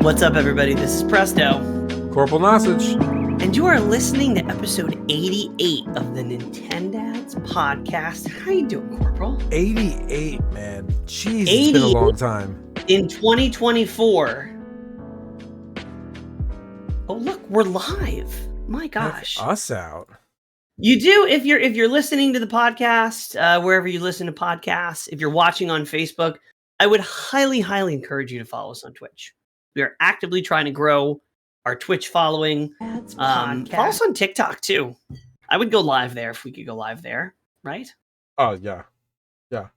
What's up, everybody? This is Presto. CorporalNosaj. And you are listening to episode 88 of the Nintendads podcast. How you doing, Corporal? 88, man. Jeez, it's been a long time. In 2024. Oh, look, we're live. My gosh. Check us out. You do, if you're listening to the podcast, wherever you listen to podcasts, if you're watching on Facebook, I would highly encourage you to follow us on Twitch. We are actively trying to grow our Twitch following. Follow us on TikTok too. I would go live there if we could go live there, right? Oh, yeah. Yeah.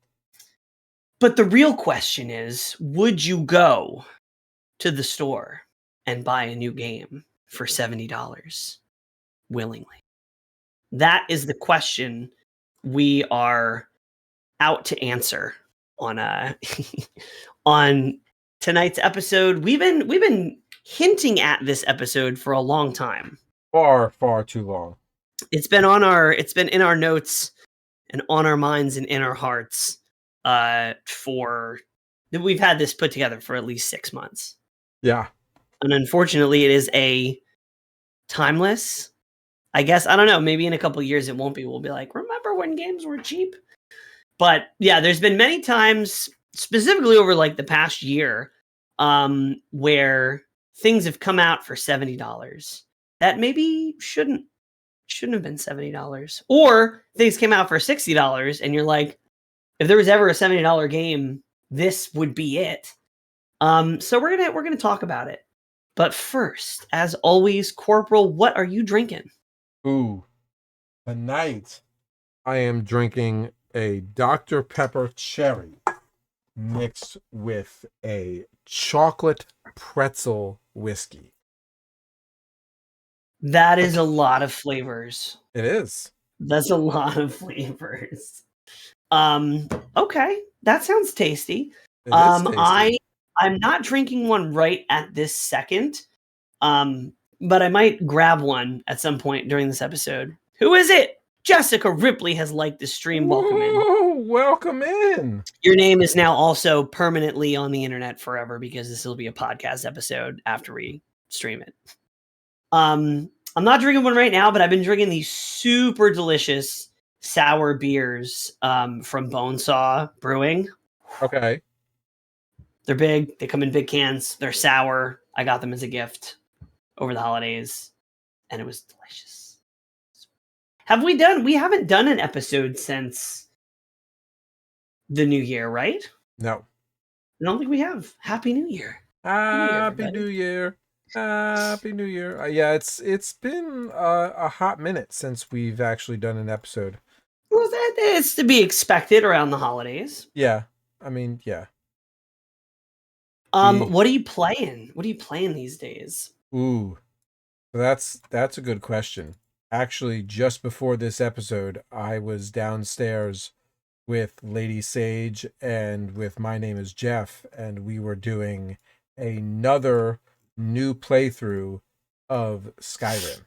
But the real question is, would you go to the store and buy a new game for $70 willingly? That is the question we are out to answer on on tonight's episode. We've been hinting at this episode for a long time. Far too long. It's been in our notes and on our minds and in our hearts we've had this put together for at least 6 months. Yeah. And unfortunately it is a timeless, I guess, I don't know, maybe in a couple of years it won't be. We'll be like, remember when games were cheap? But yeah, there's been many times, specifically over like the past year, where things have come out for $70 that maybe shouldn't have been $70, or things came out for $60 and you're like, if there was ever a $70 game, this would be it. So we're gonna talk about it. But first, as always, Corporal, what are you drinking? Ooh, tonight I am drinking a Dr. Pepper cherry mixed with a chocolate pretzel whiskey. That is a lot of flavors. It is. That's a lot of flavors. Okay, that sounds tasty. It is tasty. I'm not drinking one right at this second. But I might grab one at some point during this episode. Who is it? Jessica Ripley has liked the stream. Welcome in. Welcome in. Your name is now also permanently on the internet forever because this will be a podcast episode after we stream it. I'm not drinking one right now, but I've been drinking these super delicious sour beers from Bonesaw Brewing. Okay. They're big. They come in big cans. They're sour. I got them as a gift over the holidays, and it was delicious. We haven't done an episode since the new year, right? No. I don't think we have. Happy New Year. Happy New Year. Happy New Year. Yeah, it's been a hot minute since we've actually done an episode. Well, it's to be expected around the holidays. Yeah. I mean, yeah. What are you playing? What are you playing these days? Ooh. That's a good question. Actually, just before this episode, I was downstairs with Lady Sage and with My Name is Jeff, and we were doing another new playthrough of Skyrim.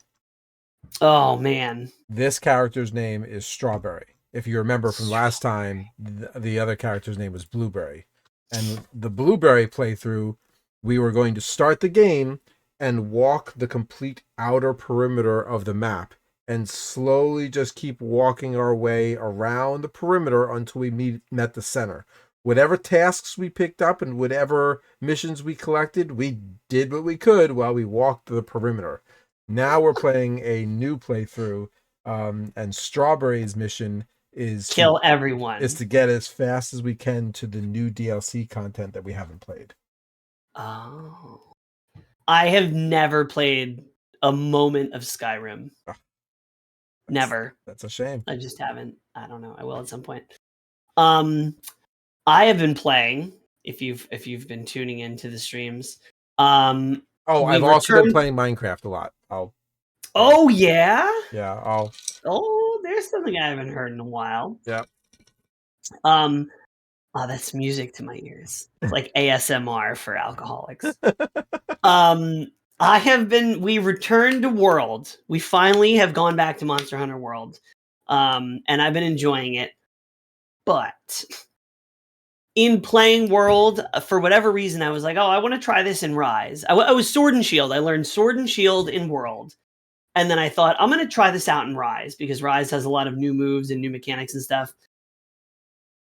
Oh, man. This character's name is Strawberry. If you remember from last time, the other character's name was Blueberry. And the Blueberry playthrough, we were going to start the game and walk the complete outer perimeter of the map and slowly just keep walking our way around the perimeter until we met the center. Whatever tasks we picked up and whatever missions we collected, we did what we could while we walked the perimeter. Now we're playing a new playthrough, and Strawberry's mission is kill everyone. Is to get as fast as we can to the new DLC content that we haven't played. Oh. I have never played a moment of Skyrim. Never. That's a shame. I just haven't. I don't know. I will at some point. I have been playing, if you've been tuning into the streams. I've also been playing Minecraft a lot. Oh yeah? Yeah, there's something I haven't heard in a while. Yeah. That's music to my ears. It's like ASMR for alcoholics. We returned to World. We finally have gone back to Monster Hunter World. And I've been enjoying it. But in playing World, for whatever reason, I was like, oh, I want to try this in Rise. I was Sword and Shield. I learned Sword and Shield in World. And then I thought, I'm going to try this out in Rise because Rise has a lot of new moves and new mechanics and stuff.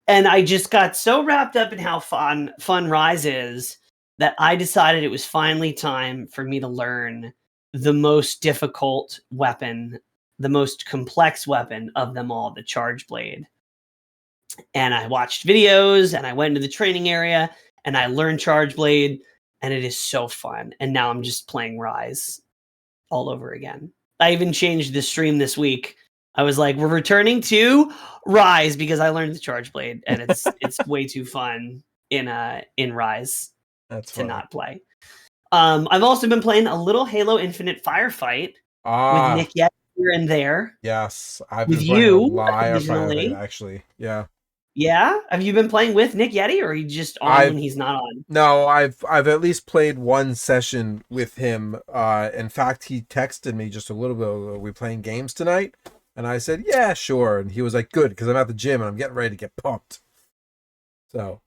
And I just got so wrapped up in how fun Rise is that I decided it was finally time for me to learn the most difficult weapon, the most complex weapon of them all, the Charge Blade. And I watched videos and I went into the training area and I learned Charge Blade, and it is so fun. And now I'm just playing Rise all over again. I even changed the stream this week. I was like, we're returning to Rise because I learned the Charge Blade, and it's way too fun in Rise to not play. I've also been playing a little Halo Infinite Firefight with Nick Yet here and there. Yes, I've with been playing you a lot of occasionally. Firefight, actually. Yeah. Yeah? Have you been playing with Nick Yeti, or are you just on when he's not on? No, I've at least played one session with him. In fact, he texted me just a little bit ago, are we playing games tonight? And I said, yeah, sure. And he was like, good, because I'm at the gym and I'm getting ready to get pumped. So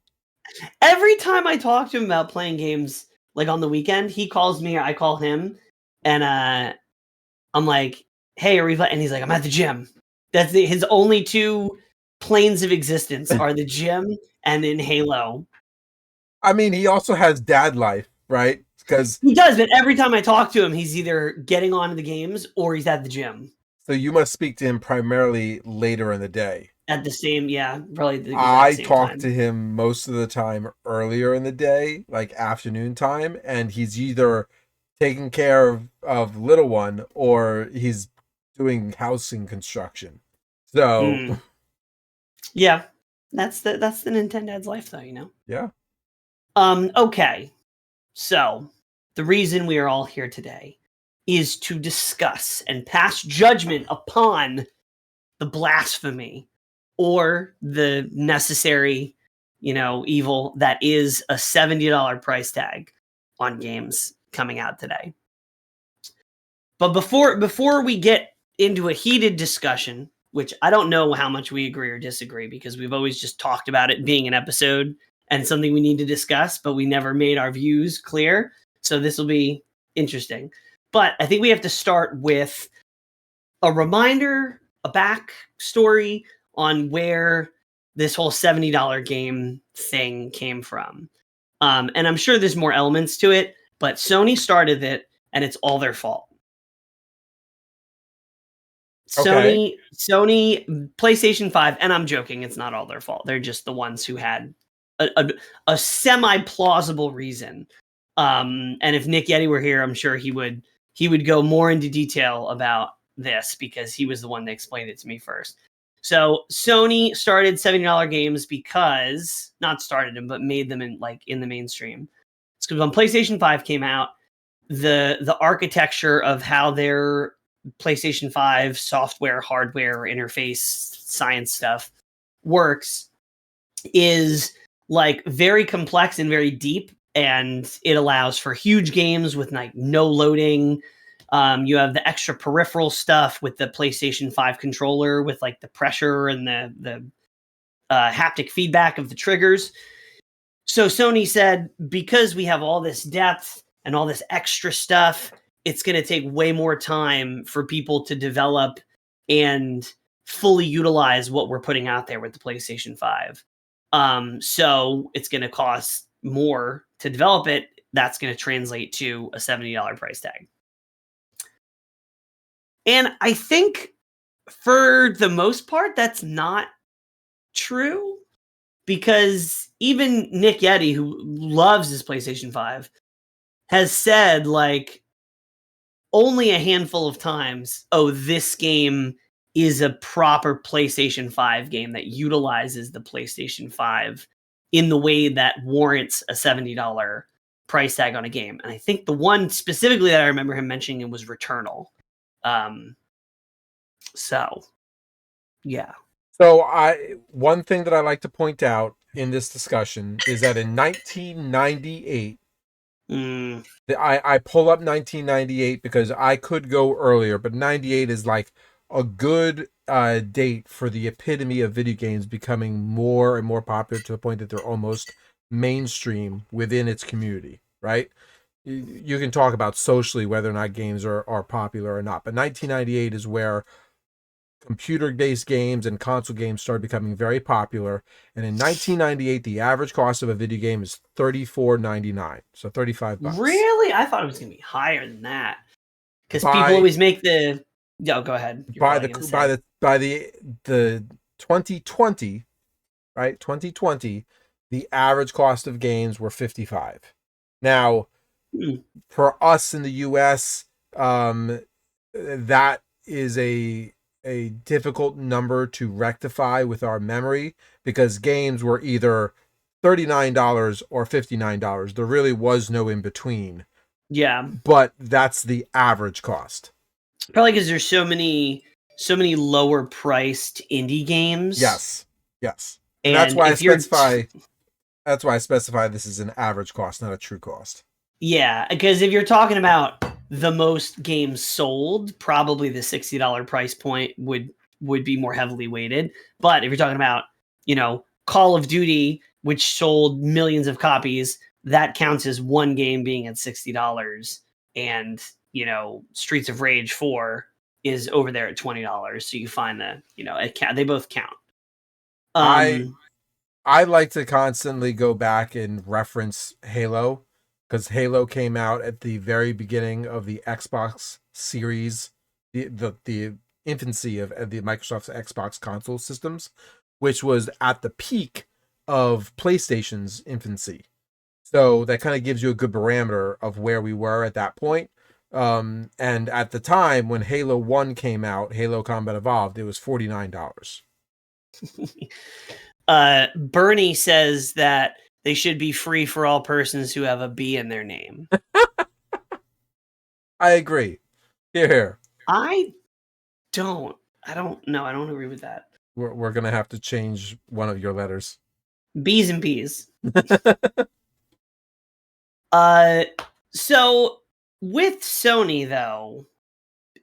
every time I talk to him about playing games, like on the weekend, he calls me or I call him, and I'm like, hey, are we playing? And he's like, I'm at the gym. That's his only two planes of existence are the gym and in Halo. I mean, he also has dad life, right? Because he does, but every time I talk to him, he's either getting on to the games or he's at the gym. So you must speak to him primarily later in the day. At the same, yeah, probably the I same talk time. to him most of the time earlier in the day, like afternoon time, and he's either taking care of little one or he's doing housing construction. So yeah, that's the Nintendads life, though, you know. Yeah. Okay, so the reason we are all here today is to discuss and pass judgment upon the blasphemy or the necessary, evil that is a $70 price tag on games coming out today. But before we get into a heated discussion, which I don't know how much we agree or disagree, because we've always just talked about it being an episode and something we need to discuss, but we never made our views clear. So this will be interesting. But I think we have to start with a reminder, a backstory on where this whole $70 game thing came from. And I'm sure there's more elements to it, but Sony started it, and it's all their fault. Okay. Sony, PlayStation 5, and I'm joking, it's not all their fault. They're just the ones who had a semi-plausible reason. And if Nick Yeti were here, I'm sure he would go more into detail about this because he was the one that explained it to me first. So Sony started $70 games because, not started them, but made them in the mainstream. It's because when PlayStation 5 came out, the architecture of how their PlayStation 5 software, hardware, interface, science stuff works is like very complex and very deep, and it allows for huge games with like no loading. You have the extra peripheral stuff with the PlayStation 5 controller with like the pressure and the haptic feedback of the triggers. So Sony said, because we have all this depth and all this extra stuff, it's going to take way more time for people to develop and fully utilize what we're putting out there with the PlayStation 5. So it's going to cost more to develop it. That's going to translate to a $70 price tag. And I think for the most part, that's not true, because even Nick Yeti, who loves his PlayStation 5, has said like only a handful of times, oh, this game is a proper PlayStation 5 game that utilizes the PlayStation 5 in the way that warrants a $70 price tag on a game. And I think the one specifically that I remember him mentioning was Returnal. So, yeah. So one thing that I like to point out in this discussion is that in 1998, I pull up 1998 because I could go earlier, but 98 is like a good date for the epitome of video games becoming more and more popular to the point that they're almost mainstream within its community, right? You can talk about socially whether or not games are popular or not, but 1998 is where computer-based games and console games started becoming very popular. And in 1998, the average cost of a video game is $34.99, so $35. Really? I thought it was going to be higher than that. Because people By always make the... Yo, go ahead. You're by probably the going to by say. the 2020, right? 2020, the average cost of games were 55. Now, Hmm. for us in the US, that is a difficult number to rectify with our memory, because games were either $39 or $59. There really was no in between. Yeah. But that's the average cost. Probably because there's so many lower priced indie games. Yes. Yes. And And if you're... that's why I specify this is an average cost, not a true cost. Yeah, because if you're talking about the most games sold, probably the $60 price point would be more heavily weighted. But if you're talking about, Call of Duty, which sold millions of copies, that counts as one game being at $60. And, Streets of Rage 4 is over there at $20. So you find that, they both count. I like to constantly go back and reference Halo, because Halo came out at the very beginning of the Xbox series, the infancy of the Microsoft's Xbox console systems, which was at the peak of PlayStation's infancy. So that kind of gives you a good barometer of where we were at that point. And at the time when Halo 1 came out, Halo Combat Evolved, it was $49. Bernie says that they should be free for all persons who have a B in their name. I agree. Here. I don't know. I don't agree with that. We're going to have to change one of your letters. B's and B's. So with Sony, though,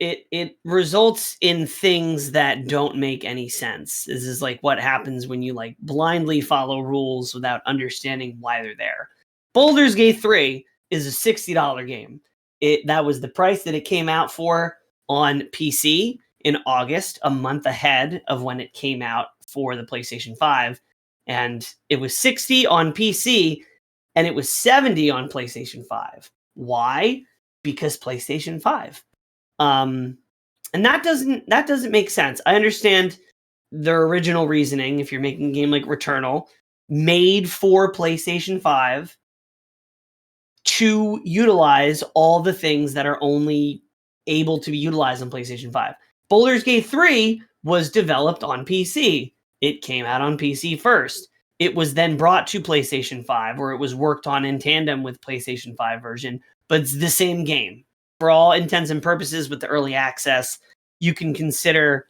it results in things that don't make any sense. This is like what happens when you blindly follow rules without understanding why they're there. Baldur's Gate 3 is a $60 game. That was the price that it came out for on PC in August, a month ahead of when it came out for the PlayStation 5. And it was $60 on PC and it was $70 on PlayStation 5. Why? Because PlayStation 5. And that doesn't make sense. I understand their original reasoning. If you're making a game like Returnal, made for PlayStation 5 to utilize all the things that are only able to be utilized on PlayStation 5. Baldur's Gate 3 was developed on PC. It came out on PC first. It was then brought to PlayStation 5, where it was worked on in tandem with PlayStation 5 version, but it's the same game. For all intents and purposes, with the early access, you can consider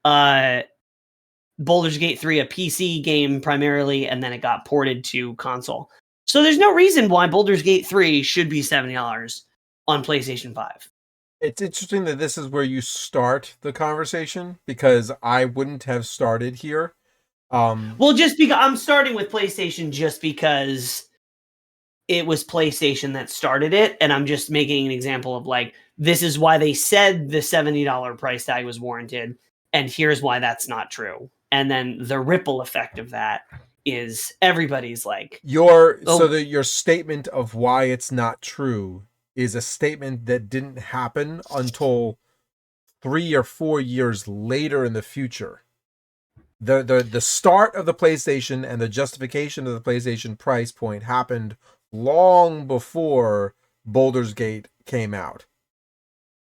Baldur's Gate 3 a PC game primarily, and then it got ported to console. So there's no reason why Baldur's Gate 3 should be $70 on PlayStation 5. It's interesting that this is where you start the conversation, because I wouldn't have started here. Well, just because I'm starting with PlayStation just because it was PlayStation that started it, and I'm just making an example of this is why they said the $70 price tag was warranted, and here's why that's not true. And then the ripple effect of that is everybody's your statement of why it's not true is a statement that didn't happen until 3 or 4 years later in the future. The start of the PlayStation and the justification of the PlayStation price point happened long before Baldur's Gate came out.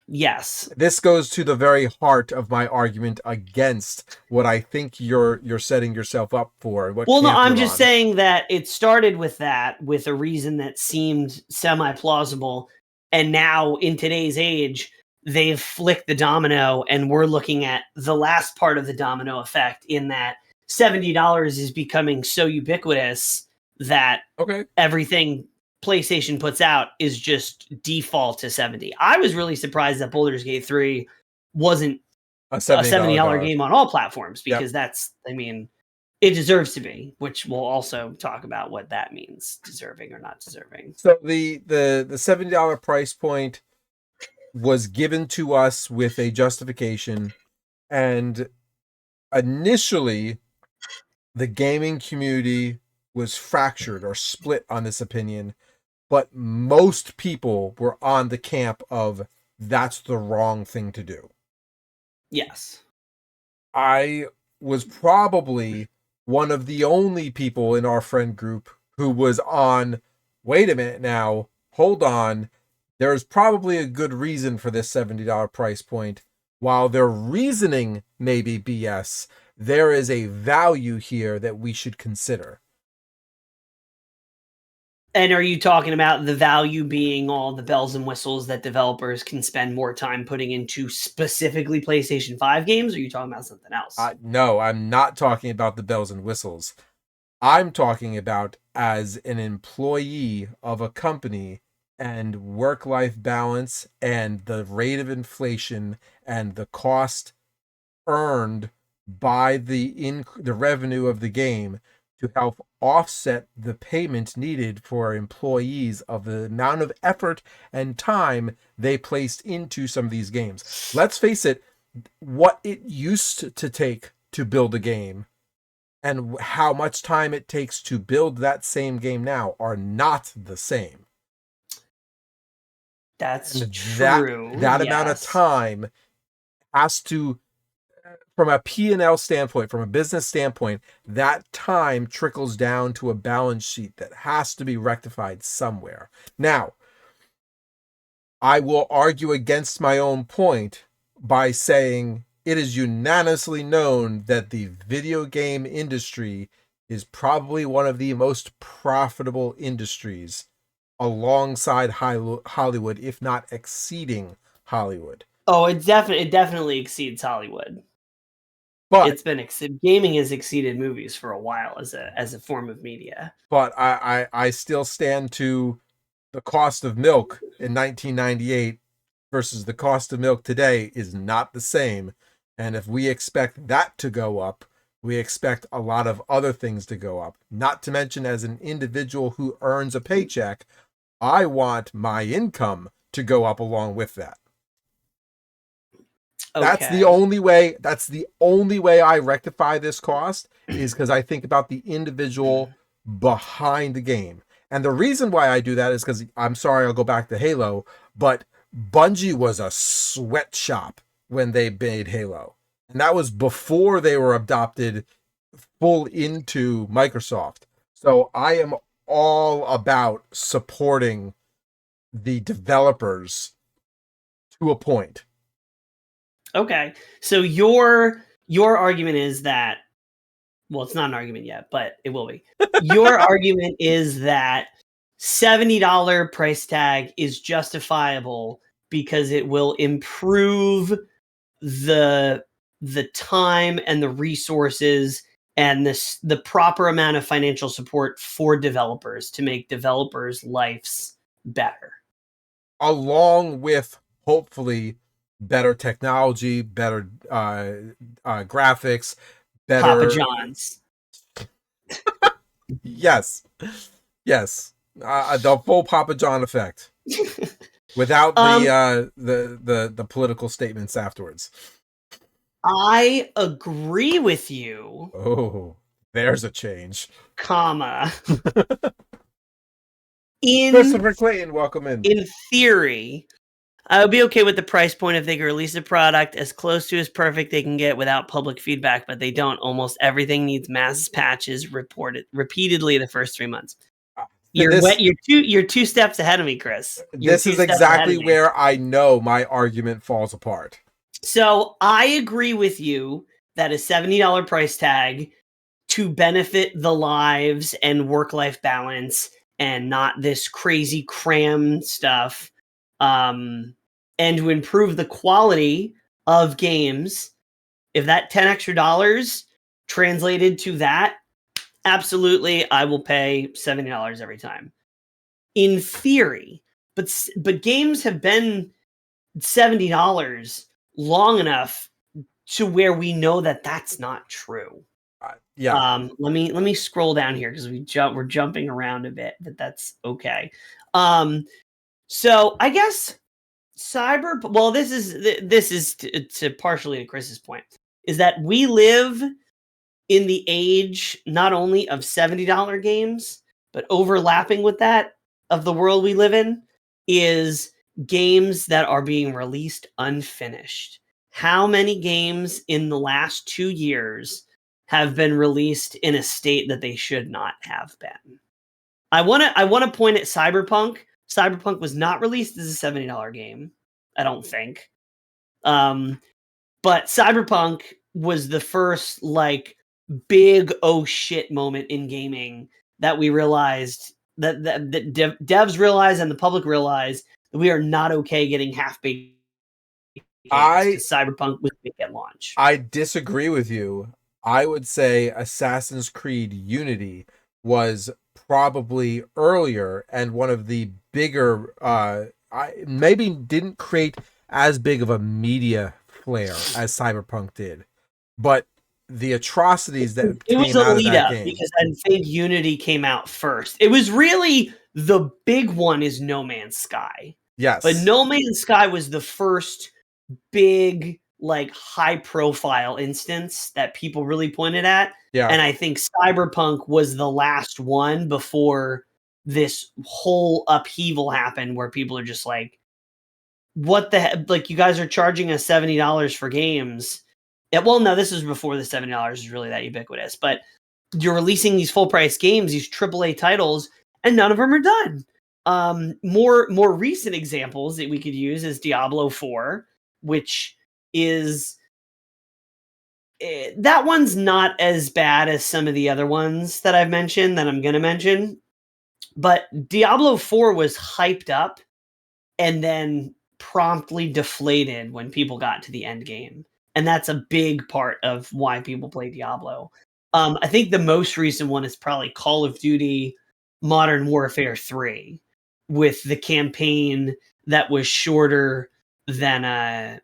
Yes. This goes to the very heart of my argument against what I think you're setting yourself up for. Well, no, I'm just saying that it started with that, with a reason that seemed semi-plausible, and now in today's age, they've flicked the domino, and we're looking at the last part of the domino effect, in that $70 is becoming so ubiquitous that everything PlayStation puts out is just default to $70. I was really surprised that Baldur's Gate 3 wasn't a $70 $70 game on all platforms, Yep. because that's, I mean, it deserves to be, which we'll also talk about what that means, deserving or not deserving. So the $70 price point was given to us with a justification, and initially the gaming community was fractured or split on this opinion, but most people were on the camp of that's the wrong thing to do. Yes. I was probably one of the only people in our friend group who was on, wait a minute now, hold on. There's probably a good reason for this $70 price point. While their reasoning may be BS, there is a value here that we should consider. And are you talking about the value being all the bells and whistles that developers can spend more time putting into specifically PlayStation 5 games? Or are you talking about something else? No, I'm not talking about the bells and whistles. I'm talking about as an employee of a company and work-life balance and the rate of inflation and the cost earned by the revenue of the game to help offset the payment needed for employees of the amount of effort and time they placed into some of these games. Let's face it, what it used to take to build a game and how much time it takes to build that same game now are not the same. That's and true. That amount of time has to, from a P&L standpoint, from a business standpoint, that time trickles down to a balance sheet that has to be rectified somewhere. Now, I will argue against my own point by saying it is unanimously known that the video game industry is probably one of the most profitable industries alongside Hollywood, if not exceeding Hollywood. Oh, it definitely exceeds Hollywood. But it's been gaming has exceeded movies for a while as a form of media. But I still stand to the cost of milk in 1998 versus the cost of milk today is not the same. And if we expect that to go up, we expect a lot of other things to go up. Not to mention, as an individual who earns a paycheck, I want my income to go up along with that. Okay. That's the only way I rectify this cost, is because I think about the individual behind the game. And the reason why I do that is because, I'm sorry, I'll go back to Halo, but Bungie was a sweatshop when they made Halo. And that was before they were adopted full into Microsoft. So I am all about supporting the developers to a point. Okay. So your argument is that, well, it's not an argument yet, but it will be. Your argument is that $70 price tag is justifiable because it will improve the time and the resources and the proper amount of financial support for developers to make developers' lives better. Along with, hopefully, better technology, better graphics, better Papa John's. Yes. The full Papa John effect, without the political statements afterwards. I agree with you. Oh, there's a change. Comma. Christopher Clayton, welcome in. In theory, I would be okay with the price point if they could release a product as close to as perfect they can get without public feedback, but they don't. Almost everything needs mass patches reported repeatedly the first 3 months. You're two steps ahead of me, Chris. This is exactly where I know my argument falls apart. So I agree with you that a $70 price tag to benefit the lives and work-life balance and not this crazy cram stuff, and to improve the quality of games, if that $10 extra translated to that, absolutely, I will pay $70 every time. In theory, but games have been $70 long enough to where we know that that's not true. Yeah. Let me scroll down here because we're jumping around a bit, but that's okay. So I guess well, this is to partially to Chris's point, is that we live in the age not only of $70 games, but overlapping with that of the world we live in is games that are being released unfinished. How many games in the last 2 years have been released in a state that they should not have been? I want to point at Cyberpunk. Cyberpunk was not released as a $70 game, I don't think. But Cyberpunk was the first like big oh shit moment in gaming that we realized that devs realized and the public realized that we are not okay getting half baked games because Cyberpunk was big at launch. I disagree with you. I would say Assassin's Creed Unity was probably earlier and one of the bigger I maybe didn't create as big of a media flare as Cyberpunk did. But the atrocities that It was came a out of lead that up game. because I think Unity came out first. It was really the big one is No Man's Sky. Yes. But No Man's Sky was the first big, like high profile instance that people really pointed at. Yeah. And I think Cyberpunk was the last one before this whole upheaval happened where people are just like, what the heck? Like, you guys are charging us $70 for games. Yeah, well, no, this is before the $70 is really that ubiquitous, but you're releasing these full price games, these AAA titles, and none of them are done. More recent examples that we could use is Diablo 4, which is that one's not as bad as some of the other ones that I've mentioned that I'm going to mention. But Diablo 4 was hyped up and then promptly deflated when people got to the end game. And that's a big part of why people play Diablo. I think the most recent one is probably Call of Duty Modern Warfare 3 with the campaign that was shorter than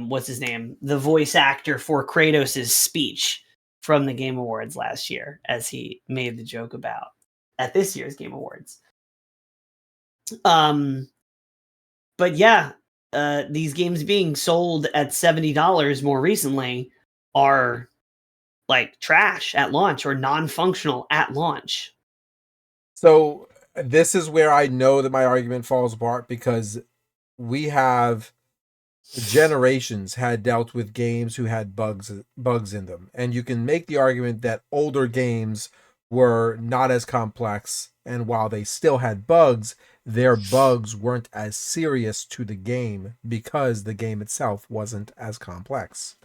what's his name? The voice actor for Kratos' speech from the Game Awards last year, as he made the joke about at this year's Game Awards. But yeah, these games being sold at $70 more recently are like trash at launch or non-functional at launch. So this is where I know that my argument falls apart because we have generations had dealt with games who had bugs in them, and you can make the argument that older games were not as complex, and while they still had bugs, their bugs weren't as serious to the game because the game itself wasn't as complex.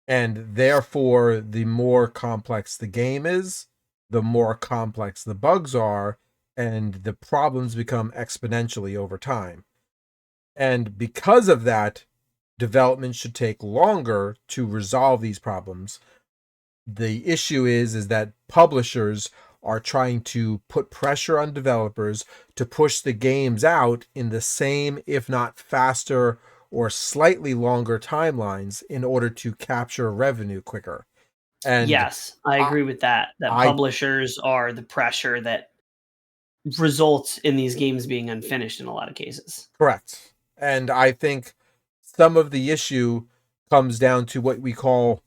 And therefore, the more complex the game is, the more complex the bugs are, and the problems become exponentially over time. And because of that, development should take longer to resolve these problems. The issue is that publishers are trying to put pressure on developers to push the games out in the same, if not faster or slightly longer timelines in order to capture revenue quicker. And yes, I agree with that. Publishers are the pressure that results in these games being unfinished in a lot of cases. Correct. And I think some of the issue comes down to what we call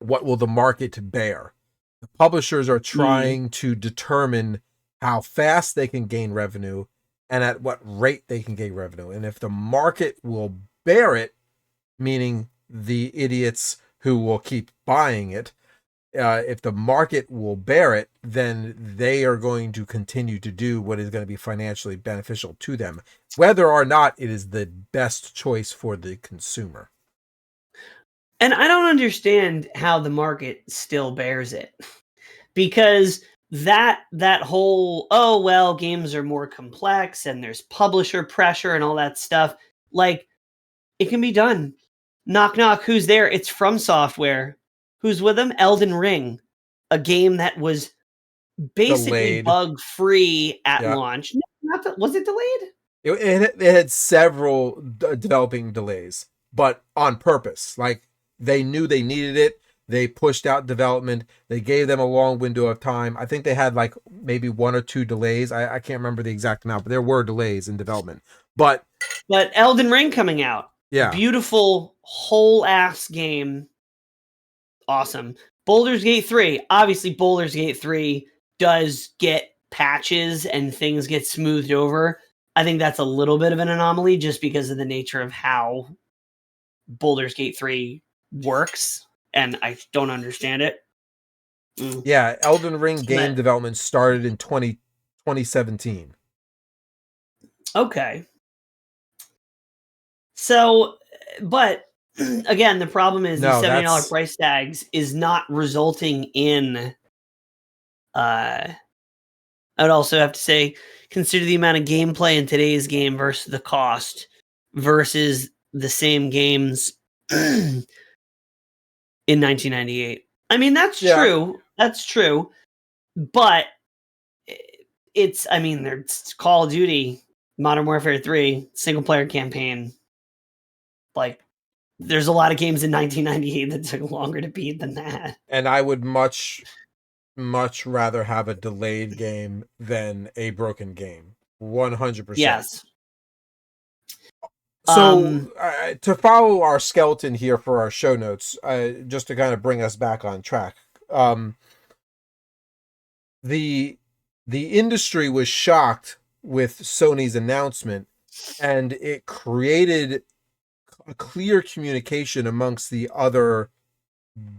what will the market bear. The publishers are trying to determine how fast they can gain revenue and at what rate they can gain revenue. And if the market will bear it, meaning the idiots who will keep buying it, if the market will bear it, then they are going to continue to do what is going to be financially beneficial to them, whether or not it is the best choice for the consumer. And I don't understand how the market still bears it. Because that whole, oh, well, games are more complex and there's publisher pressure and all that stuff, like, it can be done. Knock, knock, who's there? It's From Software. Who's with them? Elden Ring, a game that was basically bug-free at launch. Was it delayed? It had several developing delays. but on purpose. Like, they knew they needed it. They pushed out development. They gave them a long window of time. I think they had like maybe 1 or 2 delays. I can't remember the exact amount, but there were delays in development. But Elden Ring coming out. yeah. Beautiful whole ass game. Awesome. Baldur's Gate 3. Obviously, Baldur's Gate 3 does get patches and things get smoothed over. I think that's a little bit of an anomaly just because of the nature of how Baldur's Gate 3 works, and I don't understand it. Yeah, Elden Ring game development started in 2017. Okay. So, but again, the problem is these $70 price tags is not resulting in I'd also have to say, consider the amount of gameplay in today's game versus the cost versus the same games in 1998. I mean, that's true. That's true. But it's Call of Duty, Modern Warfare 3, single player campaign. Like, there's a lot of games in 1998 that took longer to beat than that. And I would much rather have a delayed game than a broken game. 100%. Yes. So to follow our skeleton here for our show notes, just to kind of bring us back on track, the industry was shocked with Sony's announcement, and it created a clear communication amongst the other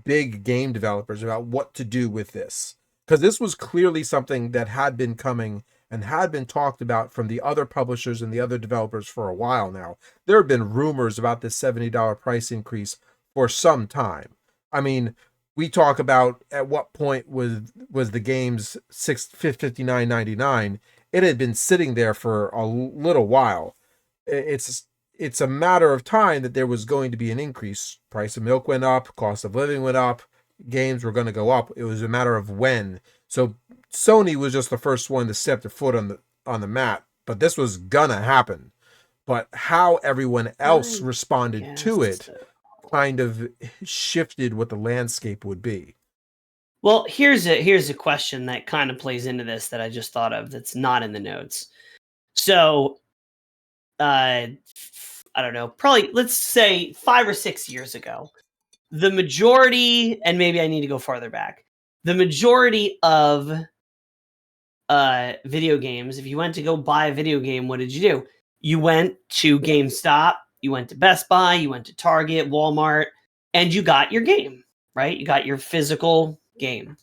big game developers about what to do with this, because this was clearly something that had been coming and had been talked about from the other publishers and the other developers for a while now. There have been rumors about this $70 price increase for some time. I mean, we talk about at what point was the game's $59.99. It had been sitting there for a little while. It's a matter of time that there was going to be an increase. Price of milk went up, cost of living went up, games were going to go up. It was a matter of when. So Sony was just the first one to step their foot on the mat, but this was gonna happen. But how everyone else responded to it kind of shifted what the landscape would be. Well, here's a question that kind of plays into this that I just thought of that's not in the notes. So, I don't know, probably let's say 5 or 6 years ago, the majority, and maybe I need to go farther back, the majority of video games, if you went to go buy a video game, what did you do? You went to GameStop, you went to Best Buy, you went to Target, Walmart, and you got your game, right? You got your physical game.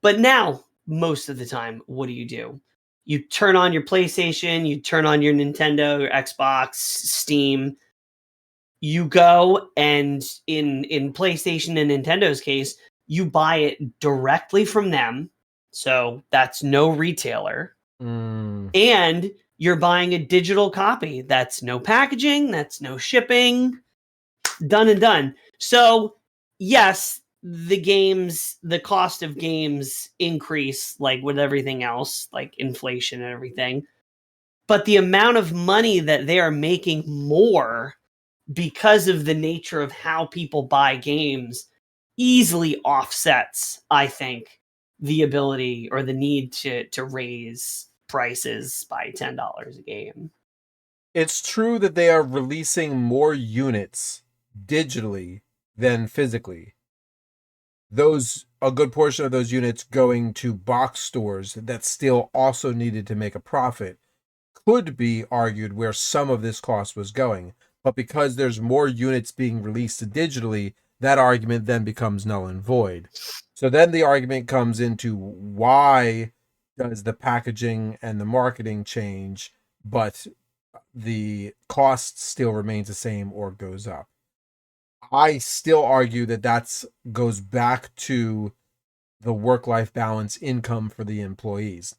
But now, most of the time, what do? You turn on your PlayStation, you turn on your Nintendo, your Xbox, Steam. You go and in PlayStation and Nintendo's case, you buy it directly from them. So that's no retailer. And you're buying a digital copy. That's no packaging. That's no shipping. Done and done. So yes, the cost of games increase like with everything else, like inflation and everything. But the amount of money that they are making more because of the nature of how people buy games easily offsets, I think, the ability or the need to raise prices by $10 a game. It's true that they are releasing more units digitally than physically. A good portion of those units going to box stores that still also needed to make a profit could be argued where some of this cost was going. But because there's more units being released digitally, that argument then becomes null and void. So then the argument comes into why does the packaging and the marketing change, but the cost still remains the same or goes up? I still argue that goes back to the work-life balance income for the employees.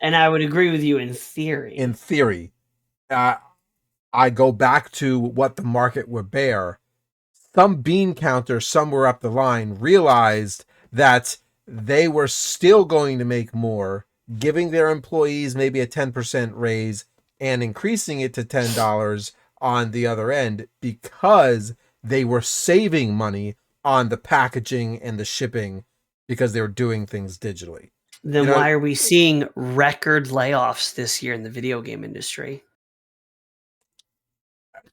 And I would agree with you in theory. In theory. I go back to what the market would bear. Some bean counter somewhere up the line realized that they were still going to make more, giving their employees maybe a 10% raise and increasing it to $10, on the other end because they were saving money on the packaging and the shipping because they were doing things digitally. Then why are we seeing record layoffs this year in the video game industry?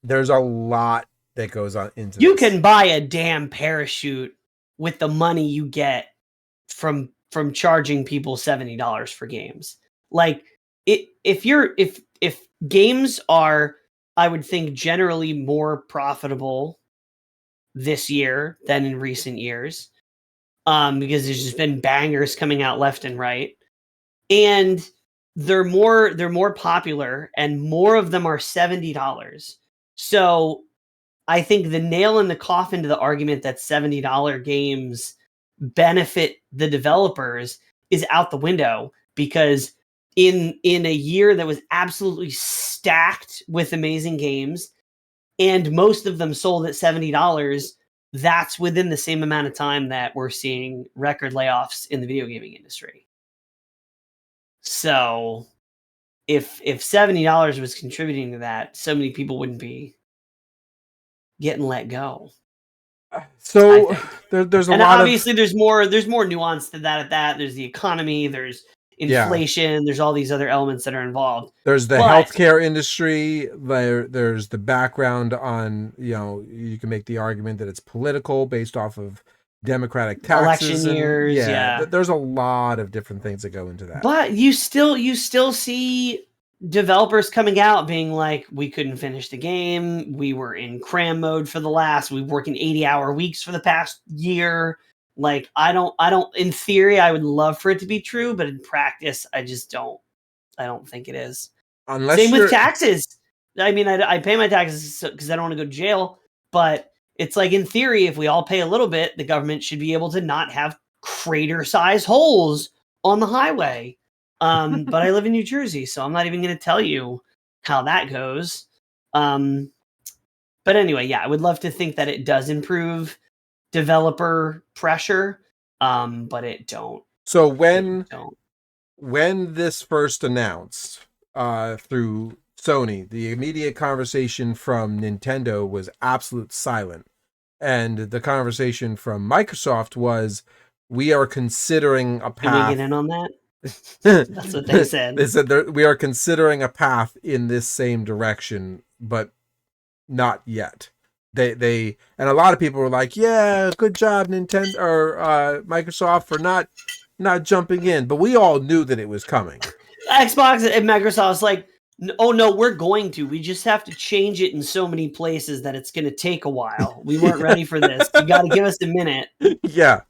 There's a lot that goes on into you this. Can buy a damn parachute with the money you get from charging people $70 for games. Like if games are, I would think, generally more profitable this year than in recent years, because there's just been bangers coming out left and right, and they're more popular, and more of them are $70. So I think the nail in the coffin to the argument that $70 games benefit the developers is out the window, because in a year that was absolutely stacked with amazing games, and most of them sold at $70, that's within the same amount of time that we're seeing record layoffs in the video gaming industry. So if $70 was contributing to that, so many people wouldn't be getting let go. So there's a and lot obviously of... there's more nuance to that. There's the economy, there's inflation, there's all these other elements that are involved. There's the healthcare industry. There's the background on, you can make the argument that it's political based off of Democratic taxes, election years. There's a lot of different things that go into that. But you still see developers coming out being like, we couldn't finish the game. We were in cram mode for we've working 80-hour weeks for the past year. Like, I don't, in theory, I would love for it to be true, but in practice, I don't think it is. Same with taxes. I mean, I pay my taxes because I don't want to go to jail, but it's like, in theory, if we all pay a little bit, the government should be able to not have crater-sized holes on the highway. But I live in New Jersey, so I'm not even going to tell you how that goes. But anyway, I would love to think that it does improve developer pressure, but it don't. So when this first announced through Sony, the immediate conversation from Nintendo was absolute silent. And the conversation from Microsoft was, we are considering a path. Can we get in on that? That's what they said. They said we are considering a path in this same direction, but not yet. They and a lot of people were like, yeah, good job, Nintendo or Microsoft, for not jumping in. But we all knew that it was coming. Xbox and Microsoft's like, oh no, we're going to. We just have to change it in so many places that it's going to take a while. We weren't ready for this. You got to give us a minute. Yeah.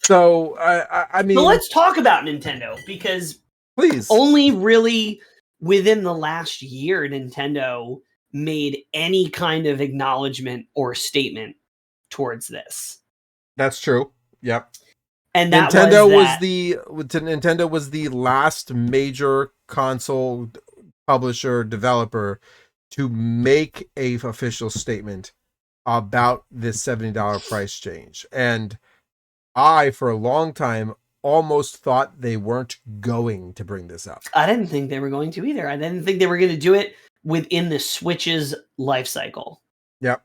So I mean, but let's talk about Nintendo, because please, only really within the last year Nintendo made any kind of acknowledgement or statement towards this. That's true. Yep. And Nintendo was the last major console publisher developer to make a official statement about this $70 price change. And I, for a long time, almost thought they weren't going to bring this up. I didn't think they were going to either. I didn't think they were going to do it within the Switch's life cycle. Yep.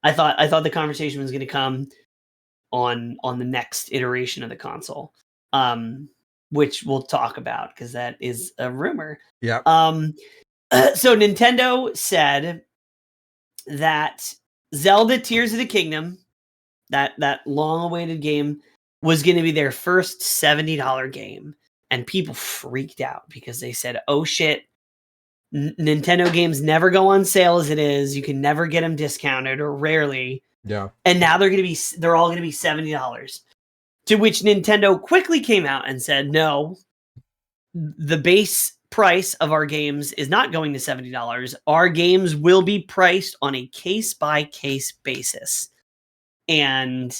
I thought the conversation was going to come on the next iteration of the console, which we'll talk about because that is a rumor. Yeah. So Nintendo said that Zelda Tears of the Kingdom, that long-awaited game, was going to be their first $70 game, and people freaked out because they said, "Oh shit, Nintendo games never go on sale as it is. You can never get them discounted, or rarely." Yeah. And now they're all going to be $70. To which Nintendo quickly came out and said, "No, the base price of our games is not going to $70. Our games will be priced on a case-by-case basis." And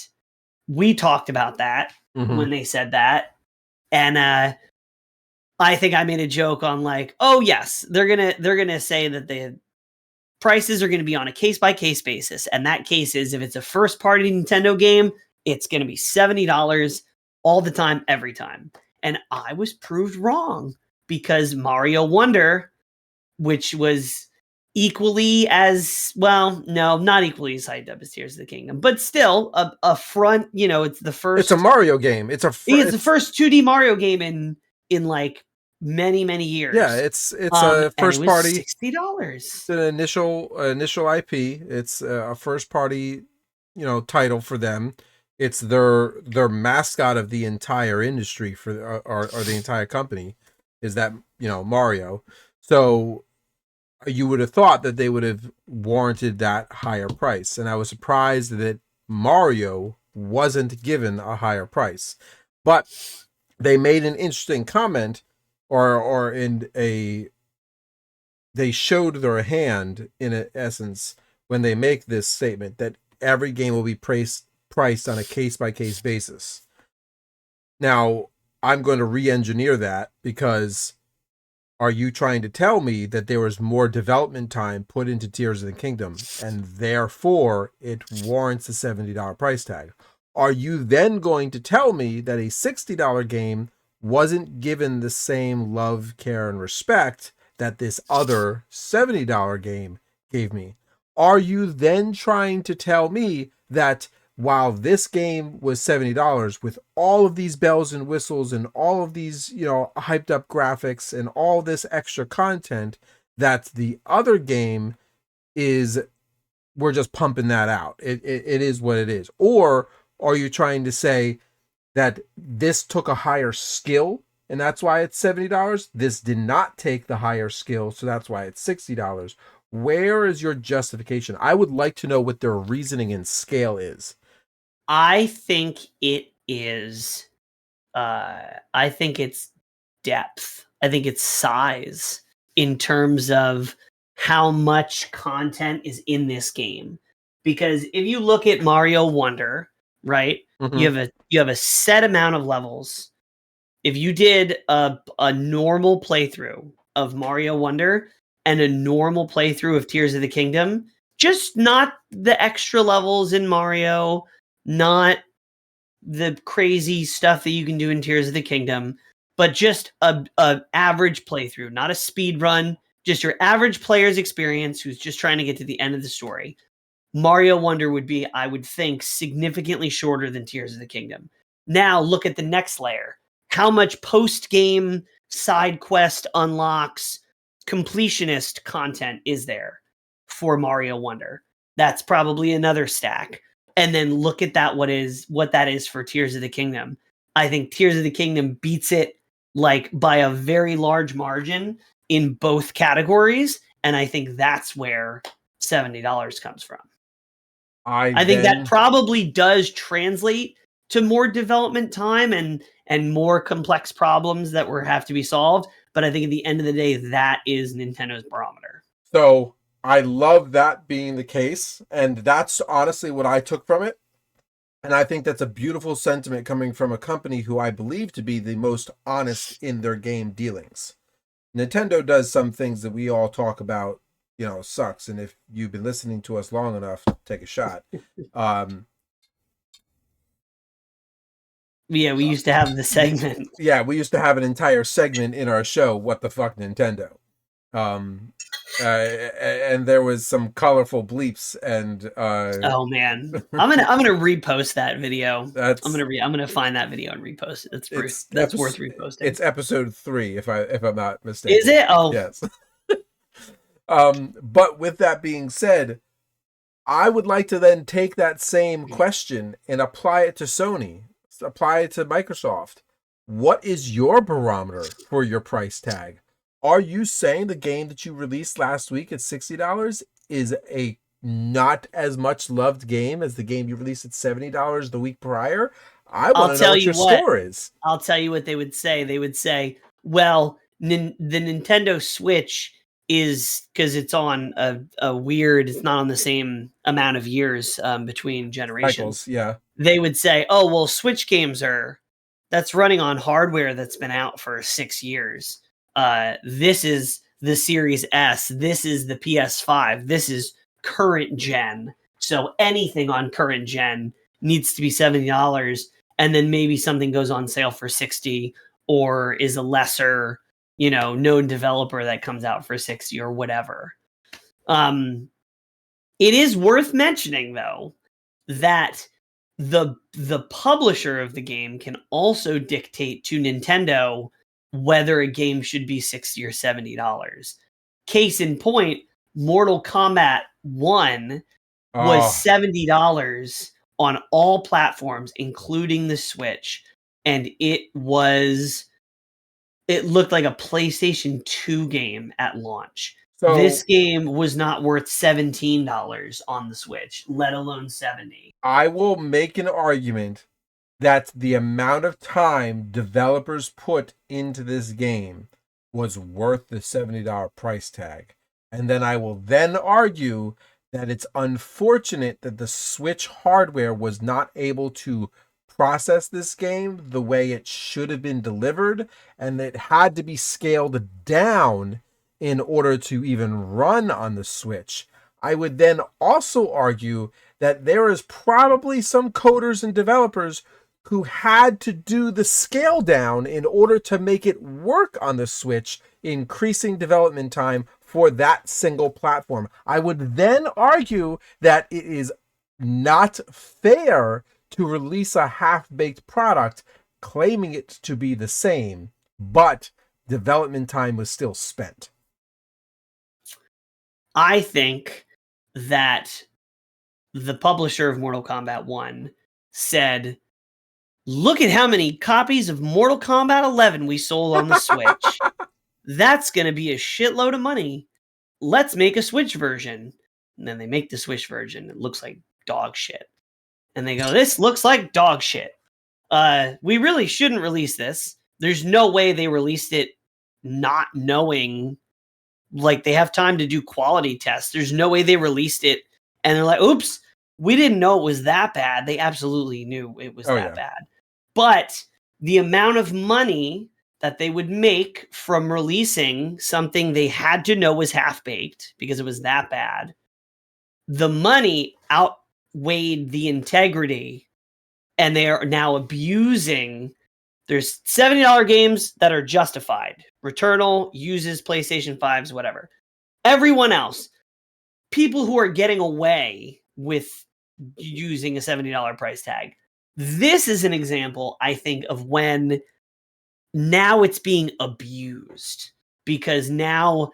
we talked about that when they said that. And I think I made a joke on like, oh yes, they're gonna say that the prices are gonna be on a case-by-case basis. And that case is, if it's a first-party Nintendo game, it's gonna be $70 all the time, every time. And I was proved wrong, because Mario Wonder which was equally as well, no, not equally as hyped up as Tears of the Kingdom, but still a front, it's the first. It's a Mario game. It's the first 2D Mario game in like many years. Yeah, it's a and first it was party. $60. It's an initial IP. It's a first party, title for them. It's their mascot of the entire industry for or the entire company is that Mario. So you would have thought that they would have warranted that higher price, and I was surprised that Mario wasn't given a higher price. But they made an interesting comment, or they showed their hand in essence when they make this statement that every game will be priced on a case-by-case basis. Now, I'm going to re-engineer that, because are you trying to tell me that there was more development time put into Tears of the Kingdom and therefore it warrants the $70 price tag? Are you then going to tell me that a $60 game wasn't given the same love, care, and respect that this other $70 game gave me? Are you then trying to tell me that while this game was $70 with all of these bells and whistles and all of these, hyped up graphics and all this extra content, that the other game we're just pumping that out? It is what it is. Or are you trying to say that this took a higher skill and that's why it's $70? This did not take the higher skill, so that's why it's $60. Where is your justification? I would like to know what their reasoning and scale is. I think it is. I think it's depth. I think it's size in terms of how much content is in this game. Because if you look at Mario Wonder, right, you have a set amount of levels. If you did a normal playthrough of Mario Wonder and a normal playthrough of Tears of the Kingdom, just not the extra levels in Mario, not the crazy stuff that you can do in Tears of the Kingdom, but just a average playthrough, not a speed run, just your average player's experience who's just trying to get to the end of the story. Mario Wonder would be, I would think, significantly shorter than Tears of the Kingdom. Now look at the next layer. How much post-game side quest unlocks, completionist content is there for Mario Wonder? That's probably another stack. And then look at that, what that is for Tears of the Kingdom. I think Tears of the Kingdom beats it like by a very large margin in both categories. And I think that's where $70 comes from. I think that probably does translate to more development time and more complex problems that have to be solved. But I think at the end of the day, that is Nintendo's barometer. So I love that being the case. And that's honestly what I took from it. And I think that's a beautiful sentiment coming from a company who I believe to be the most honest in their game dealings. Nintendo does some things that we all talk about, sucks. And if you've been listening to us long enough, take a shot. Yeah, we used to have the segment. Yeah, we used to have an entire segment in our show, What the Fuck Nintendo? And there was some colorful bleeps and oh man, I'm gonna repost that video. I'm gonna find that video and repost it. That's worth reposting. It's episode 3, if I'm not mistaken. Is it? Oh yes. But with that being said, I would like to then take that same question and apply it to Sony, apply it to Microsoft. What is your barometer for your price tag? Are you saying the game that you released last week at $60 is a not as much loved game as the game you released at $70 the week prior? I want to know what your score is. I'll tell you what they would say. They would say, well, the Nintendo Switch is, because it's on a weird, it's not on the same amount of years between generations. Cycles, yeah. They would say, oh, well, Switch games that's running on hardware that's been out for 6 years. This is the Series S. This is the PS5. This is current gen. So anything on current gen needs to be $70, and then maybe something goes on sale for $60 or is a lesser known developer that comes out for 60 or whatever. It is worth mentioning, though, that the publisher of the game can also dictate to Nintendo whether a game should be $60 or $70. Case in point, Mortal Kombat 1 was $70 on all platforms, including the Switch, and it looked like a PlayStation 2 game at launch. So this game was not worth $17 on the Switch, let alone $70. I will make an argument that the amount of time developers put into this game was worth the $70 price tag. And then I will then argue that it's unfortunate that the Switch hardware was not able to process this game the way it should have been delivered, and it had to be scaled down in order to even run on the Switch. I would then also argue that there is probably some coders and developers who had to do the scale down in order to make it work on the Switch, increasing development time for that single platform. I would then argue that it is not fair to release a half-baked product claiming it to be the same, but development time was still spent. I think that the publisher of Mortal Kombat 1 said, look at how many copies of Mortal Kombat 11 we sold on the Switch. That's going to be a shitload of money. Let's make a Switch version. And then they make the Switch version. It looks like dog shit. And they go, this looks like dog shit. We really shouldn't release this. There's no way they released it not knowing, like, they have time to do quality tests. There's no way they released it and they're like, oops, we didn't know it was that bad. They absolutely knew it was bad. But the amount of money that they would make from releasing something they had to know was half-baked because it was that bad, the money outweighed the integrity, and they are now abusing. There's $70 games that are justified. Returnal uses PlayStation 5s, whatever. Everyone else, people who are getting away with using a $70 price tag. This is an example, I think, of when now it's being abused, because now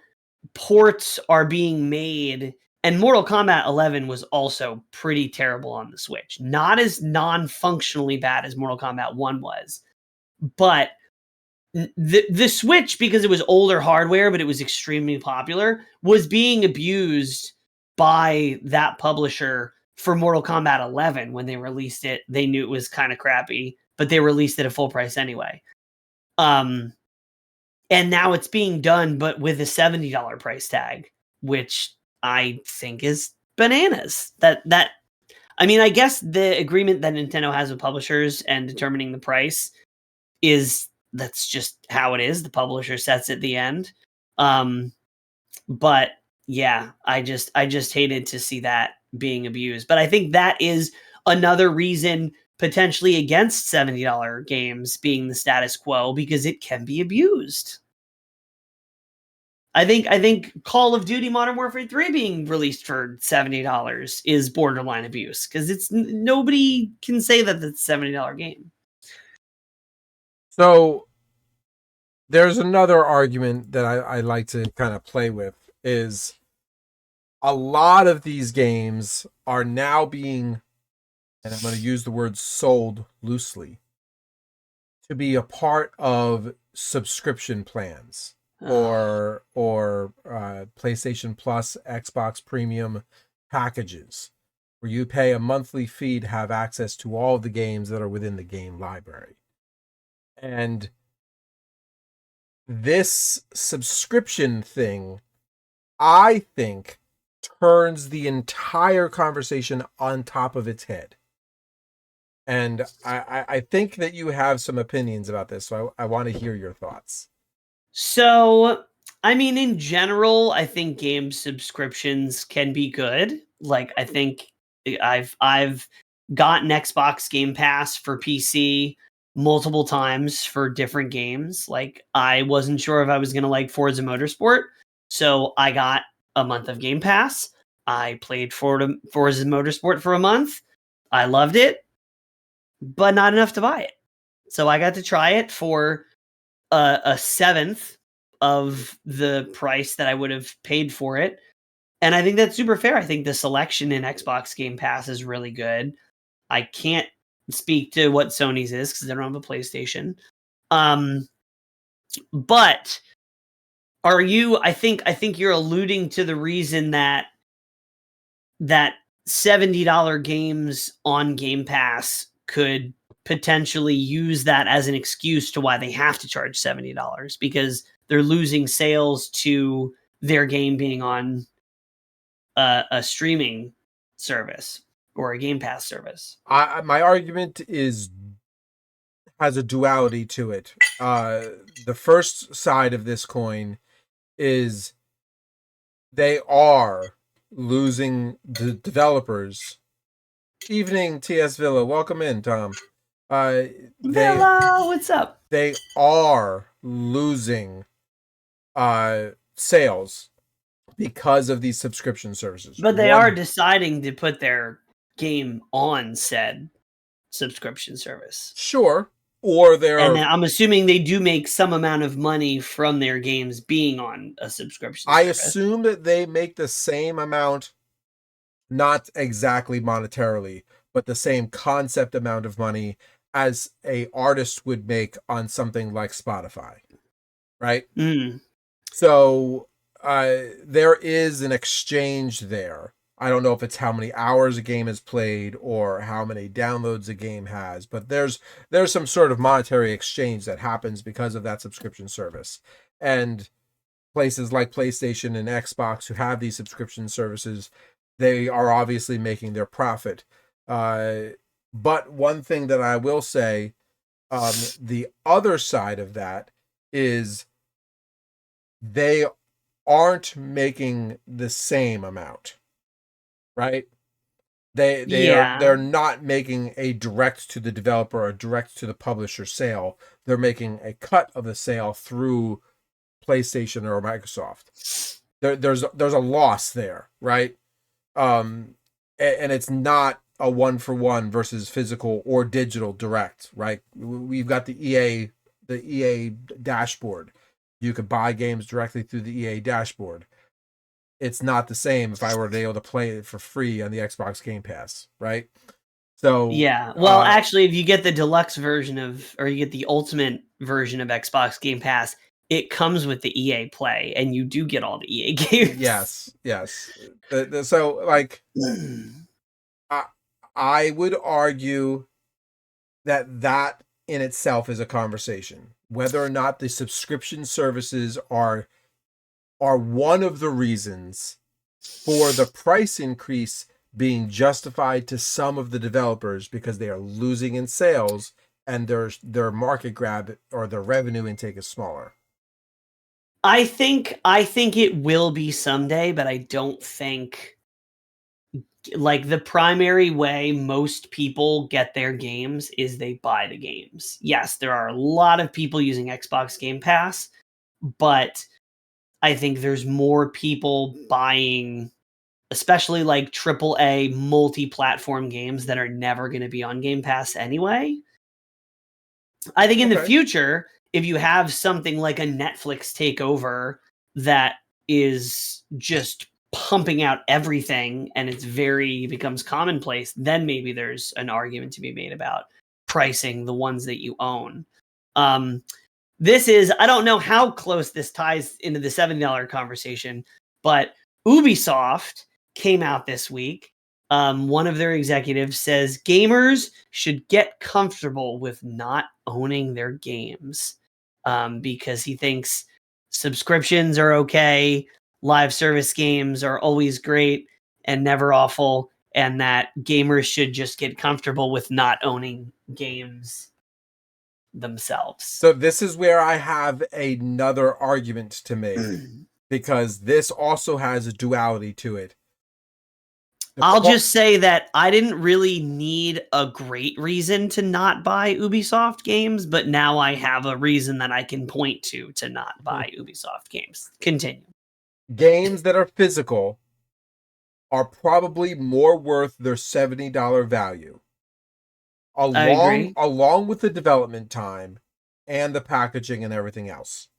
ports are being made, and Mortal Kombat 11 was also pretty terrible on the Switch. Not as non-functionally bad as Mortal Kombat 1 was, but the Switch, because it was older hardware, but it was extremely popular, was being abused by that publisher for Mortal Kombat 11. When they released it, they knew it was kind of crappy, but they released it at full price anyway. And now it's being done, but with a $70 price tag, which I think is bananas. I mean, I guess the agreement that Nintendo has with publishers and determining the price that's just how it is. The publisher sets at the end. But yeah, I just hated to see that being abused. But I think that is another reason potentially against $70 games being the status quo, because it can be abused. I think Call of Duty Modern Warfare 3 being released for $70 is borderline abuse, because nobody can say that it's a $70 game. So there's another argument that I like to kind of play with, is a lot of these games are now being, and I'm going to use the word sold loosely, to be a part of subscription plans or PlayStation Plus, Xbox Premium packages, where you pay a monthly fee to have access to all of the games that are within the game library. And this subscription thing, I think, turns the entire conversation on top of its head. And I think that you have some opinions about this, so I want to hear your thoughts. So, I mean, in general, I think game subscriptions can be good. Like, I think I've gotten Xbox Game Pass for PC. multiple times for different games. Like, I wasn't sure if I was going to like Forza Motorsport, so I got a month of Game Pass. I played Forza Motorsport for a month. I loved it, but not enough to buy it. So I got to try it for a seventh of the price that I would have paid for it. And I think that's super fair. I think the selection in Xbox Game Pass is really good. I can't speak to what Sony's is because they don't have a PlayStation. But are you? I think you're alluding to the reason that $70 games on Game Pass could potentially use that as an excuse to why they have to charge $70 because they're losing sales to their game being on a streaming service or a Game Pass service. My argument has a duality to it. The first side of this coin is they are losing the developers. Evening, TS Villa. Welcome in, Tom. Villa, what's up? They are losing sales because of these subscription services. But they are deciding to put their game on said subscription service. Sure. Or and I'm assuming they do make some amount of money from their games being on a subscription service. I assume that they make the same amount, not exactly monetarily, but the same concept amount of money as a artist would make on something like Spotify, right? So there is an exchange there. I don't know if it's how many hours a game is played or how many downloads a game has, but there's some sort of monetary exchange that happens because of that subscription service. And places like PlayStation and Xbox who have these subscription services, they are obviously making their profit. But one thing that I will say, the other side of that is they aren't making the same amount. Right? They're not making a direct to the developer or direct to the publisher sale. They're making a cut of the sale through PlayStation or Microsoft. There's a loss there, right? And it's not a 1-for-1 versus physical or digital direct, right? We've got the EA dashboard. You could buy games directly through the EA dashboard. It's not the same if I were able to play it for free on the Xbox Game Pass, right? So yeah, well, actually, if you get the deluxe version or you get the ultimate version of Xbox Game Pass, it comes with the EA Play, and you do get all the EA games. Yes. So, like, I would argue that in itself is a conversation. Whether or not the subscription services are one of the reasons for the price increase being justified to some of the developers because they are losing in sales and their market grab or their revenue intake is smaller. I think it will be someday, but I don't think like the primary way most people get their games is they buy the games. Yes, there are a lot of people using Xbox Game Pass, but I think there's more people buying, especially like AAA multi-platform games that are never going to be on Game Pass anyway. I think in the future, if you have something like a Netflix takeover that is just pumping out everything and becomes commonplace, then maybe there's an argument to be made about pricing the ones that you own. I don't know how close this ties into the $70 conversation, but Ubisoft came out this week. One of their executives says gamers should get comfortable with not owning their games because he thinks subscriptions are okay, live service games are always great and never awful, and that gamers should just get comfortable with not owning games themselves. So this is where I have another argument to make because this also has a duality to it. I'll just say that I didn't really need a great reason to not buy Ubisoft games, but now I have a reason that I can point to not buy Ubisoft games. Continue. Games that are physical are probably more worth their $70 value. I agree. Along with the development time and the packaging and everything else.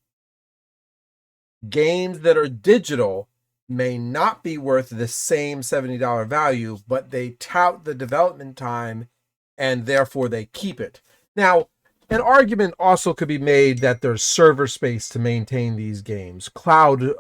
Games that are digital may not be worth the same $70 value, but they tout the development time and therefore they keep it. Now, an argument also could be made that there's server space to maintain these games. Cloud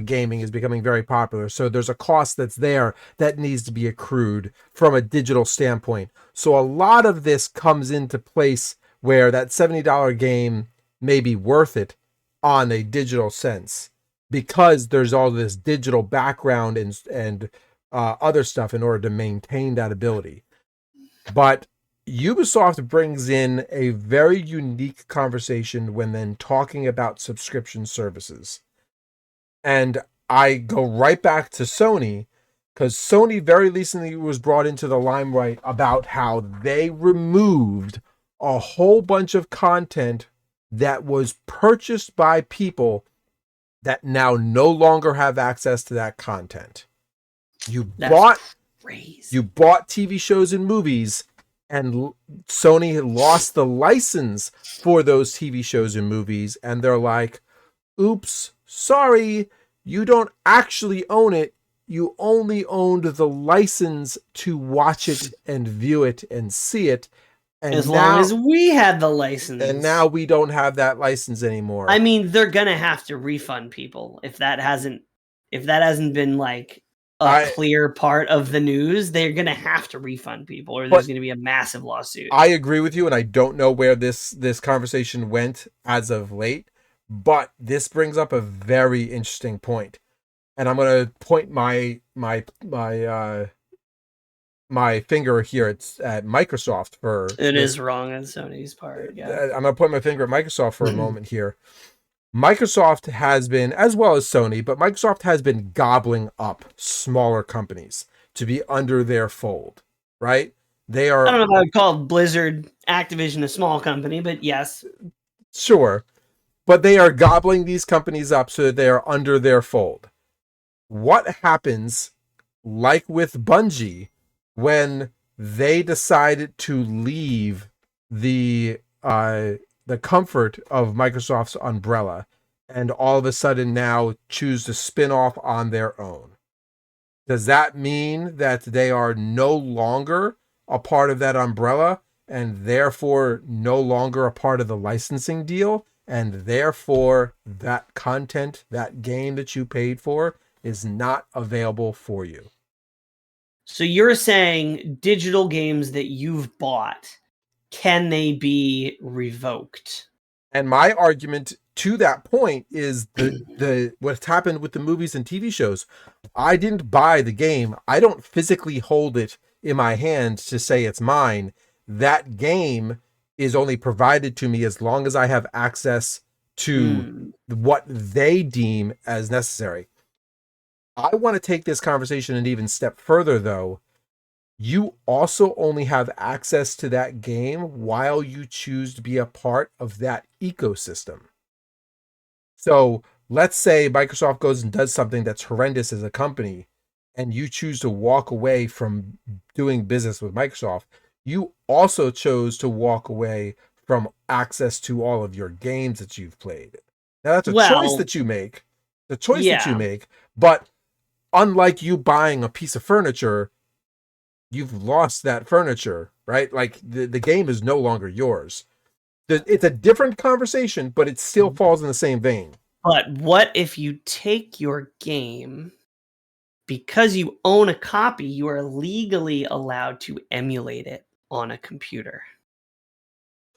gaming is becoming very popular, so there's a cost that's there that needs to be accrued from a digital standpoint. So a lot of this comes into place where that $70 game may be worth it on a digital sense, because there's all this digital background and other stuff in order to maintain that ability. But Ubisoft brings in a very unique conversation when then talking about subscription services. And I go right back to Sony, because Sony very recently was brought into the limelight about how they removed a whole bunch of content that was purchased by people that now no longer have access to that content. You bought TV shows and movies, and Sony lost the license for those TV shows and movies, and they're like, oops, sorry, you don't actually own it. You only owned the license to watch it and view it and see it. And as long as we had the license. And now we don't have that license anymore. I mean, they're gonna have to refund people if that hasn't been like a clear part of the news. They're gonna have to refund people, or there's gonna be a massive lawsuit. I agree with you, and I don't know where this conversation went as of late, but this brings up a very interesting point. And I'm gonna point my finger here at Microsoft for it this. Is wrong on Sony's part. Yeah. I'm gonna point my finger at Microsoft for a moment here. Microsoft has been, as well as Sony, but Microsoft has been gobbling up smaller companies to be under their fold, right? They are. I don't know if I would call Blizzard Activision a small company, but yes. Sure. But they are gobbling these companies up so that they are under their fold. What happens, like with Bungie, when they decided to leave the comfort of Microsoft's umbrella and all of a sudden now choose to spin off on their own? Does that mean that they are no longer a part of that umbrella and therefore no longer a part of the licensing deal, and therefore that content, that game that you paid for, is not available for you? So you're saying digital games that you've bought, can they be revoked? And my argument to that point is the what's happened with the movies and TV shows. I didn't buy the game. I don't physically hold it in my hand to say it's mine. That game is only provided to me as long as I have access to what they deem as necessary. I want to take this conversation an even step further, though. You also only have access to that game while you choose to be a part of that ecosystem. So let's say Microsoft goes and does something that's horrendous as a company, and you choose to walk away from doing business with Microsoft. You also chose to walk away from access to all of your games that you've played. Now that's a choice that you make. The choice that you make, but unlike you buying a piece of furniture, you've lost that furniture, right? Like the game is no longer yours. It's a different conversation, but it still falls in the same vein. But what if you take your game, because you own a copy, you are legally allowed to emulate it on a computer?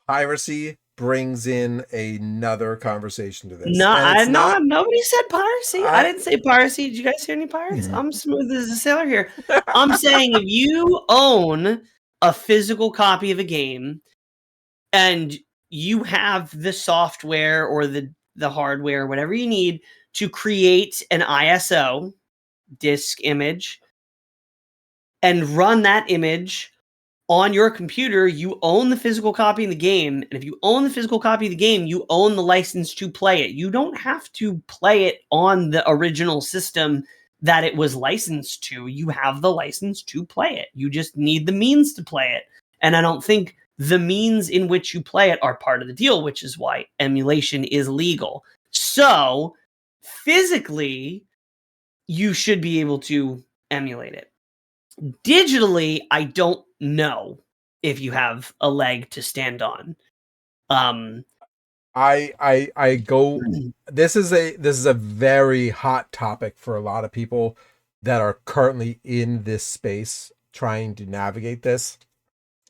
Piracy brings in another conversation to this. Nobody said piracy. I didn't say piracy. Did you guys hear any pirates? I'm smooth as a sailor here. I'm saying if you own a physical copy of a game and you have the software or the hardware, whatever you need to create an ISO disk image, and run that image on your computer, you own the physical copy of the game. And if you own the physical copy of the game, you own the license to play it. You don't have to play it on the original system that it was licensed to. You have the license to play it. You just need the means to play it. And I don't think the means in which you play it are part of the deal, which is why emulation is legal. So physically, you should be able to emulate it. Digitally, I don't know if you have a leg to stand on. I go. This is a very hot topic for a lot of people that are currently in this space trying to navigate this.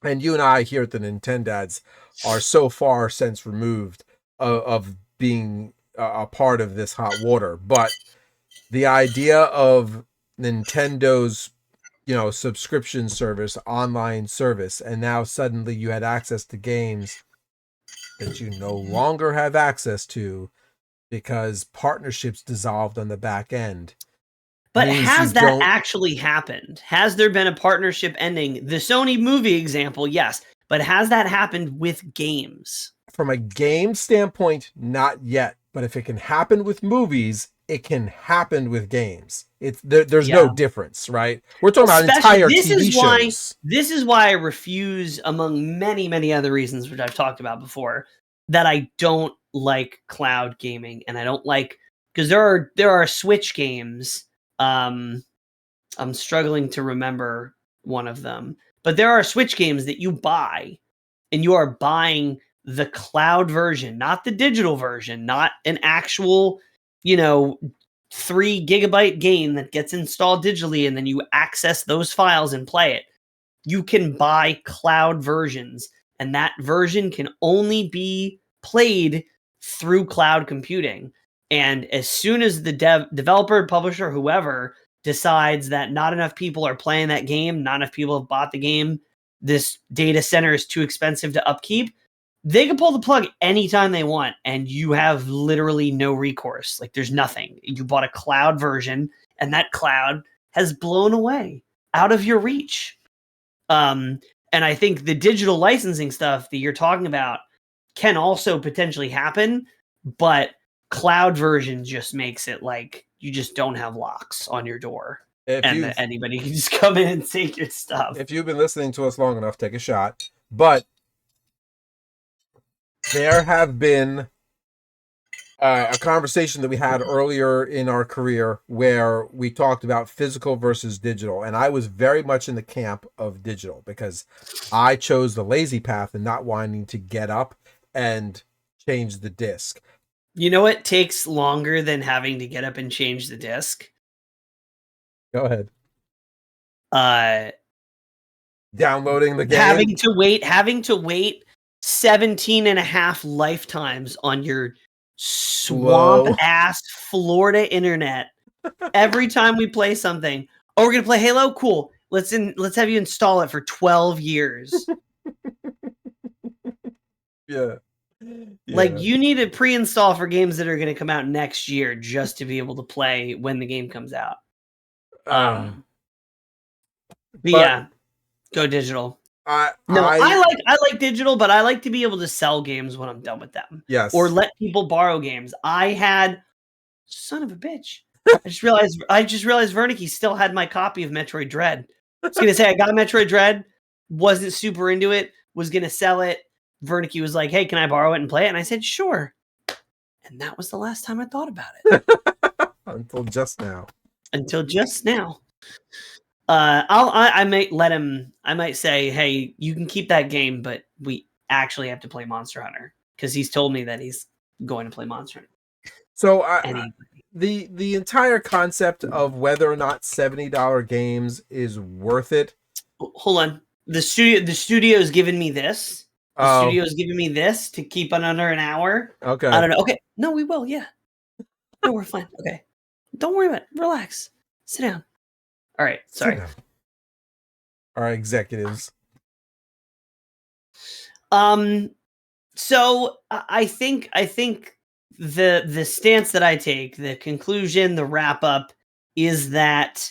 And you and I here at the Nintendads are so far since removed of being a part of this hot water. But the idea of Nintendo's, subscription service, online service, and now suddenly you had access to games that you no longer have access to because partnerships dissolved on the back end. But has that actually happened? Has there been a partnership ending? The Sony movie example, yes. But has that happened with games? From a game standpoint, not yet. But if it can happen with movies, it can happen with games. There's no difference, right? We're talking about entire TV shows. This is why I refuse, among many, many other reasons, which I've talked about before, that I don't like cloud gaming. And I don't like, because there are Switch games. I'm struggling to remember one of them, but there are Switch games that you buy, and you are buying the cloud version, not the digital version, not an actual, 3 gigabyte game that gets installed digitally, and then you access those files and play it. You can buy cloud versions, and that version can only be played through cloud computing. And as soon as the developer, publisher, whoever decides that not enough people are playing that game, not enough people have bought the game, this data center is too expensive to upkeep, they can pull the plug anytime they want, and you have literally no recourse. Like, there's nothing. You bought a cloud version, and that cloud has blown away out of your reach. And I think the digital licensing stuff that you're talking about can also potentially happen, but cloud version just makes it like you just don't have locks on your door, and that anybody can just come in and take your stuff. If you've been listening to us long enough, take a shot. But there have been a conversation that we had earlier in our career where we talked about physical versus digital, and I was very much in the camp of digital because I chose the lazy path and not wanting to get up and change the disc. You know what takes longer than having to get up and change the disc? Go ahead. Downloading the game. Having to wait 17 and a half lifetimes on your swamp ass Florida internet every time we play something. Oh, we're gonna play Halo? Cool. Let's have you install it for 12 years. Yeah. Like, you need to pre-install for games that are going to come out next year just to be able to play when the game comes out. But yeah, go digital. I like digital, but I like to be able to sell games when I'm done with them. Yes. Or let people borrow games. Son of a bitch. I just realized Wernicke still had my copy of Metroid Dread. I was gonna say I got Metroid Dread, wasn't super into it, was gonna sell it. Wernicke was like, "Hey, can I borrow it and play it?" And I said, "Sure." And that was the last time I thought about it. Until just now. I might let him. I might say, "Hey, you can keep that game, but we actually have to play Monster Hunter," because he's told me that he's going to play Monster Hunter. So the entire concept of whether or not $70 games is worth it. Hold on, the studio's giving me this. The studio's giving me this to keep it under an hour. Okay. I don't know. Okay. No, we will. Yeah. No, we're fine. Okay. Don't worry about it. Relax. Sit down. All right. Sorry. Our executives. So I think the stance that I take, the conclusion, the wrap up, is that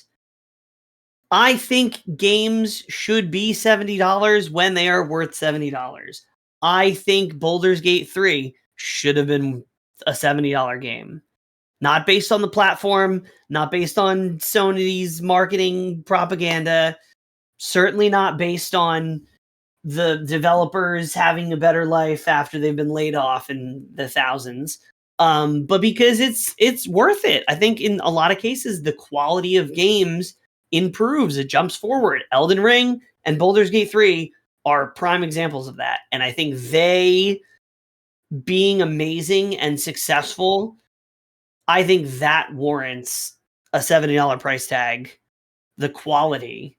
I think games should be $70 when they are worth $70. I think Baldur's Gate 3 should have been a $70 game. Not based on the platform, not based on Sony's marketing propaganda, certainly not based on the developers having a better life after they've been laid off in the thousands. But because it's worth it. I think in a lot of cases the quality of games improves, it jumps forward. Elden Ring and Baldur's Gate 3 are prime examples of that. And I think they being amazing and successful, I think that warrants a $70 price tag. The quality,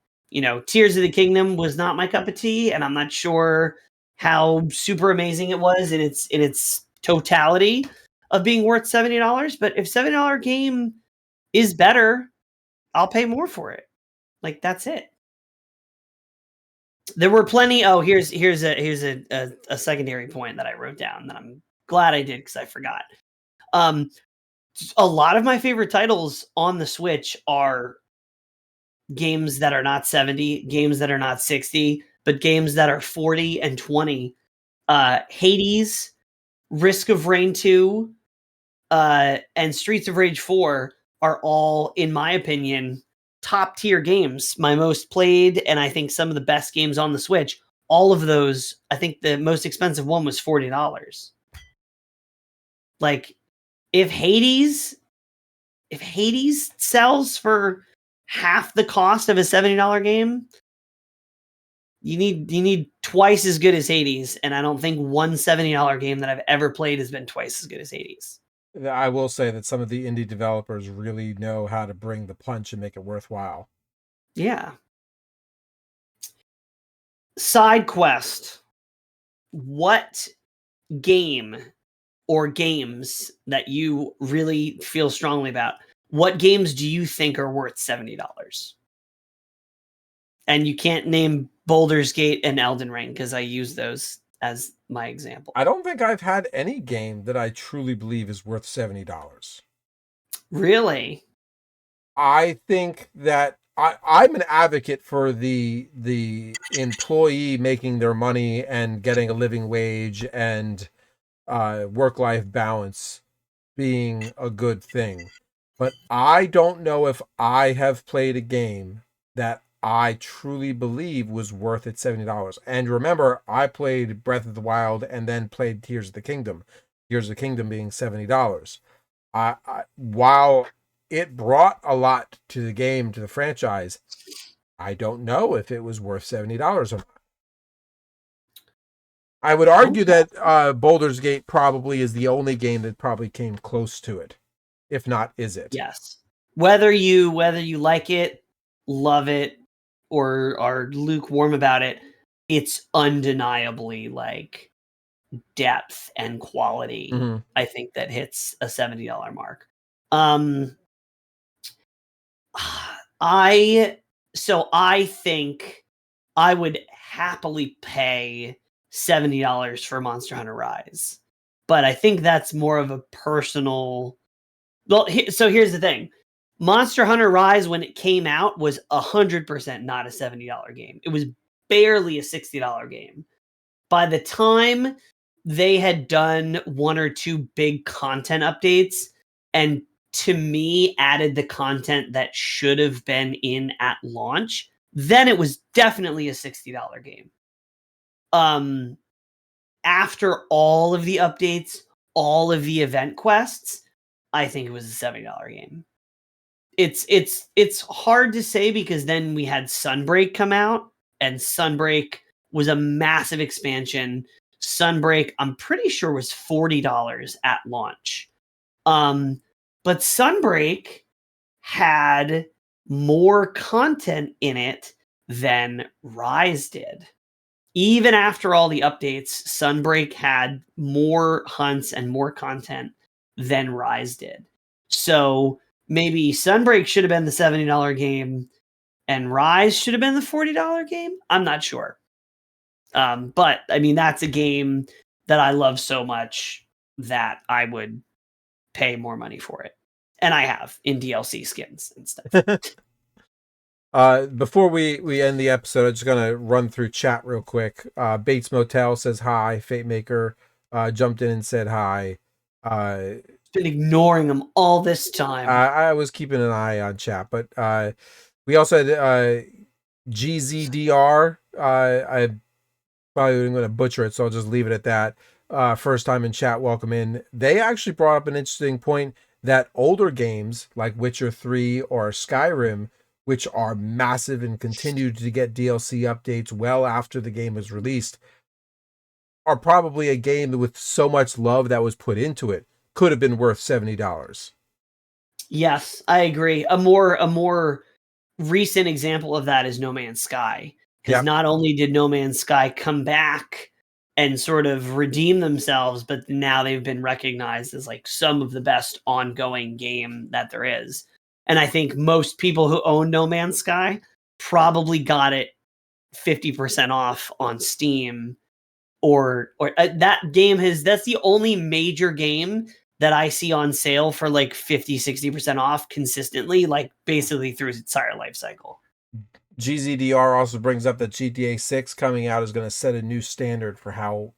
Tears of the Kingdom was not my cup of tea, and I'm not sure how super amazing it was in its totality of being worth $70. But if $70 game is better, I'll pay more for it. Like, that's it. There were plenty. Oh, here's a secondary point that I wrote down that I'm glad I did because I forgot. A lot of my favorite titles on the Switch are games that are not 70, games that are not 60, but games that are 40 and 20. Hades, Risk of Rain 2, and Streets of Rage 4 are all, in my opinion, top tier games. My most played, and I think some of the best games on the Switch. All of those, I think the most expensive one was $40. Like, if Hades sells for half the cost of a $70 game, you need twice as good as Hades, and I don't think one $70 game that I've ever played has been twice as good as Hades. I will say that some of the indie developers really know how to bring the punch and make it worthwhile. Yeah. Side quest. What game or games that you really feel strongly about, what games do you think are worth $70? And you can't name Baldur's Gate and Elden Ring because I use those as my example. I don't think I've had any game that I truly believe is worth $70. Really? I think that I'm an advocate for the employee making their money and getting a living wage and work-life balance being a good thing. But I don't know if I have played a game that I truly believe was worth it $70. And remember, I played Breath of the Wild and then played Tears of the Kingdom. Tears of the Kingdom being $70. While it brought a lot to the game, to the franchise, I don't know if it was worth $70 or not. I would argue that Baldur's Gate probably is the only game that probably came close to it. If not, is it? Yes. Whether you like it, love it, or are lukewarm about it, it's undeniably like depth and quality. Mm-hmm. I think that hits a $70 mark. I think I would happily pay $70 for Monster Hunter Rise, but I think that's more of a personal. Well, so here's the thing: Monster Hunter Rise, when it came out, was 100% not a $70 game. It was barely a $60 game. By the time they had done one or two big content updates, and to me added the content that should have been in at launch, then it was definitely a $60 game. After all of the updates, all of the event quests, I think it was a $70 game. It's hard to say because then we had Sunbreak come out, and Sunbreak was a massive expansion. Sunbreak, I'm pretty sure, was $40 at launch. But Sunbreak had more content in it than Rise did. Even after all the updates, Sunbreak had more hunts and more content than Rise did. So maybe Sunbreak should have been the $70 game and Rise should have been the $40 game. I'm not sure. But I mean, that's a game that I love so much that I would pay more money for it. And I have in DLC skins and stuff. Before we end the episode, I'm just gonna run through chat real quick. Bates Motel says hi. Fate Maker jumped in and said hi. Been ignoring them all this time. I was keeping an eye on chat, but we also had GZDR. I probably going to butcher it, so I'll just leave it at that. First time in chat, welcome in. They actually brought up an interesting point that older games like Witcher 3 or Skyrim, which are massive and continue to get DLC updates well after the game is released, are probably a game with so much love that was put into it could have been worth $70. Yes, I agree. A more recent example of that is No Man's Sky. Because not only did No Man's Sky come back and sort of redeem themselves, but now they've been recognized as like some of the best ongoing game that there is. And I think most people who own No Man's Sky probably got it 50% off on Steam, or that game that's the only major game that I see on sale for like 50-60% off consistently, like basically through its entire life cycle. GZDR also brings up that GTA 6 coming out is going to set a new standard for how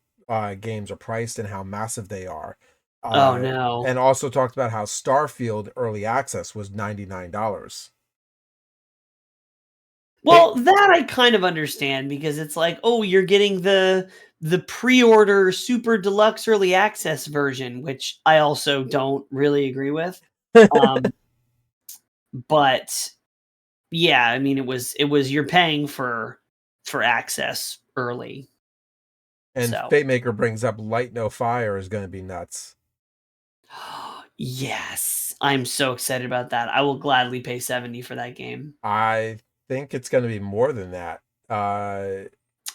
games are priced and how massive they are. Oh no. And also talked about how Starfield early access was $99. Well, that I kind of understand, because it's like, oh, you're getting the pre-order super deluxe early access version, which I also don't really agree with. But yeah, I mean, it was you're paying for access early. And So. Fate Maker brings up Light No Fire is going to be nuts. Yes, I'm so excited about that. I will gladly pay $70 for that game. I think it's going to be more than that.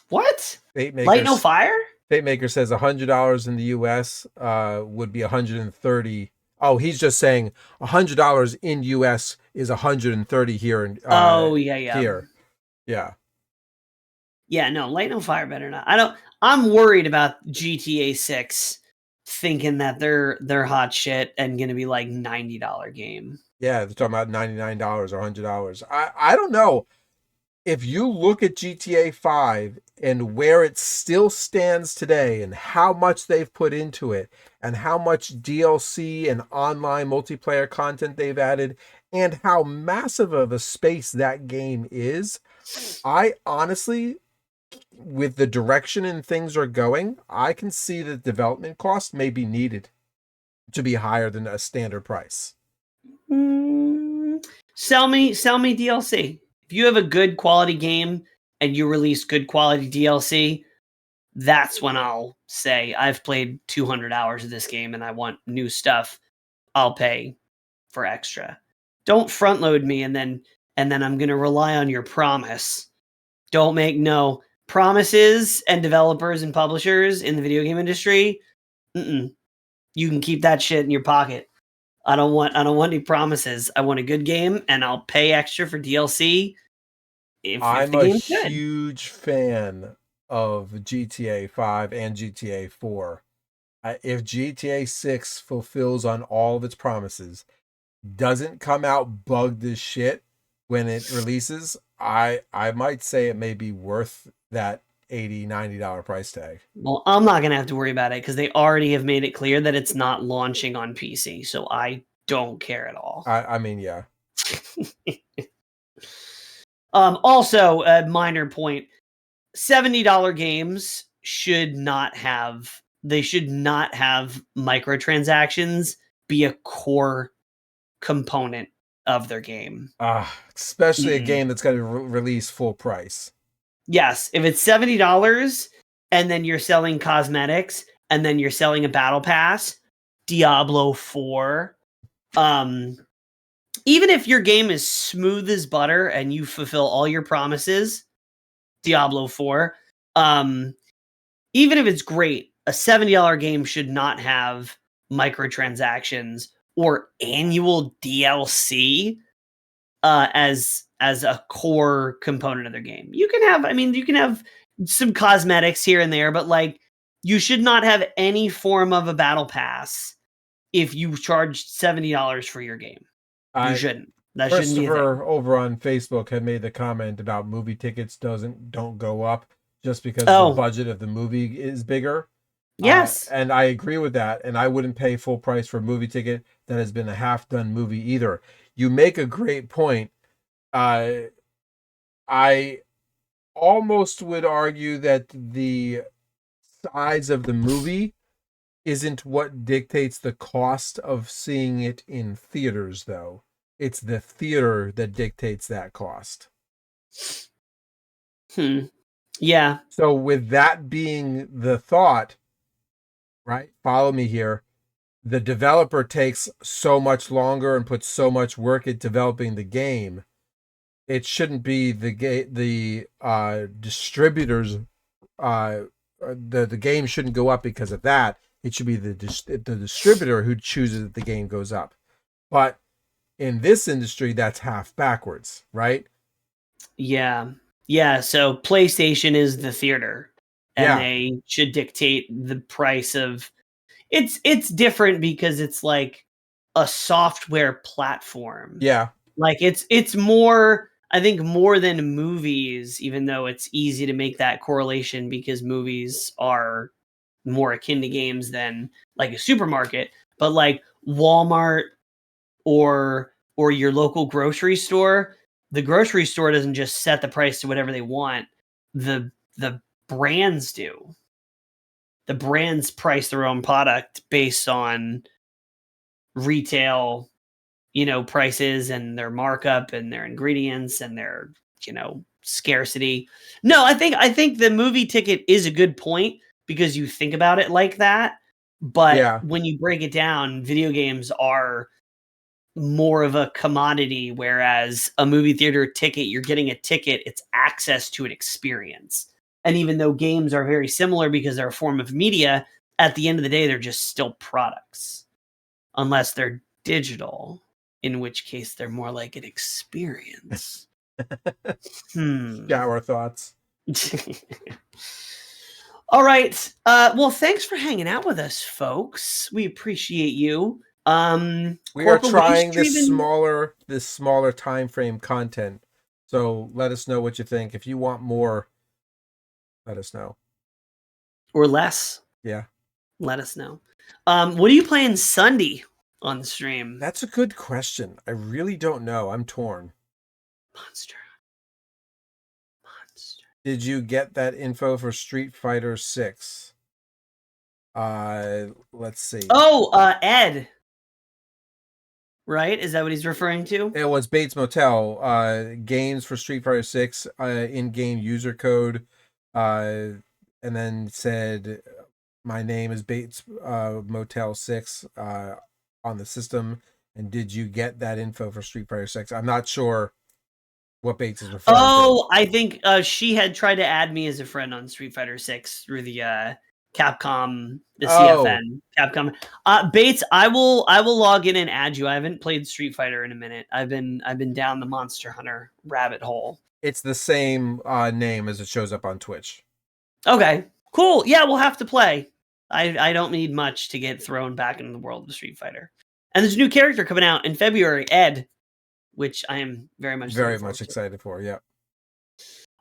What? Fate Maker, Light No Fire? Fate Maker says $100 in the US would be $130. Oh, he's just saying $100 in US is $130 here. Oh yeah. Here, yeah. Yeah, no, Light No Fire better not. I'm worried about GTA 6 thinking that they're hot shit and gonna be like $90 game. Yeah, they're talking about $99 or $100. I don't know. If you look at GTA 5 and where it still stands today and how much they've put into it and how much DLC and online multiplayer content they've added and how massive of a space that game is, I honestly, with the direction and things are going, I can see that development cost may be needed to be higher than a standard price. Sell me DLC. If you have a good quality game and you release good quality DLC, that's when I'll say I've played 200 hours of this game and I want new stuff. I'll pay for extra. Don't front load me and then I'm going to rely on your promise. Don't make no promises, and developers and publishers in the video game industry. You can keep that shit in your pocket. I don't want any promises. I want a good game, and I'll pay extra for DLC if I'm the a game's good. huge fan of GTA 5 and GTA 4. If GTA 6 fulfills on all of its promises, doesn't come out bugged as shit when it releases, I might say it may be worth that $80-$90 price tag. Well, I'm not going to have to worry about it because they already have made it clear that it's not launching on PC, so I don't care at all. I mean, yeah. Also, a minor point: $70 games should not have microtransactions be a core component of their game. Especially a game that's going to release full price. Yes, if it's $70 and then you're selling cosmetics and then you're selling a battle pass, Diablo 4, even if your game is smooth as butter and you fulfill all your promises, Diablo 4, even if it's great, a $70 game should not have microtransactions or annual DLC as a core component of their game. You can have some cosmetics here and there, but like, you should not have any form of a battle pass if you charge $70 for your game. You shouldn't. That shouldn't be a thing. Christopher over on Facebook had made the comment about movie tickets don't go up just because the budget of the movie is bigger. Yes. And I agree with that. And I wouldn't pay full price for a movie ticket that has been a half-done movie either. You make a great point. I almost would argue that the size of the movie isn't what dictates the cost of seeing it in theaters, though. It's the theater that dictates that cost. Yeah. So with that being the thought, right? Follow me here. The developer takes so much longer and puts so much work at developing the game. It shouldn't be the distributors. The game shouldn't go up because of that. It should be the distributor who chooses that the game goes up. But in this industry, that's half backwards, right? Yeah. Yeah. So PlayStation is the theater, and they should dictate the price of. It's different because it's like a software platform. Yeah. Like it's more, I think, more than movies, even though it's easy to make that correlation because movies are more akin to games than like a supermarket. But like Walmart or your local grocery store, the grocery store doesn't just set the price to whatever they want. The brands do. The brands price their own product based on retail, prices and their markup and their ingredients and their, scarcity. No, I think the movie ticket is a good point because you think about it like that. But when you break it down, video games are more of a commodity, whereas a movie theater ticket, you're getting a ticket, it's access to an experience. And even though games are very similar because they're a form of media, at the end of the day, they're just still products. Unless they're digital, in which case they're more like an experience. Shower thoughts. All right. Well, thanks for hanging out with us, folks. We appreciate you. We are trying this smaller time frame content. So let us know what you think. If you want more, let us know. Or less. Yeah. Let us know. What are you playing Sunday on the stream? That's a good question. I really don't know. I'm torn. Monster. Did you get that info for Street Fighter 6? Let's see. Oh, Ed. Right? Is that what he's referring to? It was Bates Motel. Games for Street Fighter 6, in-game user code, and then said, my name is Bates Motel 6 on the system. And did you get that info for Street Fighter 6? I'm not sure what Bates is referring to. I think she had tried to add me as a friend on Street Fighter 6 through the Capcom, the CFN, Capcom. Bates, I will log in and add you. I haven't played Street Fighter in a minute. I've been down the Monster Hunter rabbit hole. It's the same name as it shows up on Twitch. Okay, cool. Yeah, we'll have to play. I don't need much to get thrown back into the world of Street Fighter. And there's a new character coming out in February, Ed, which I am very much excited for. Yeah.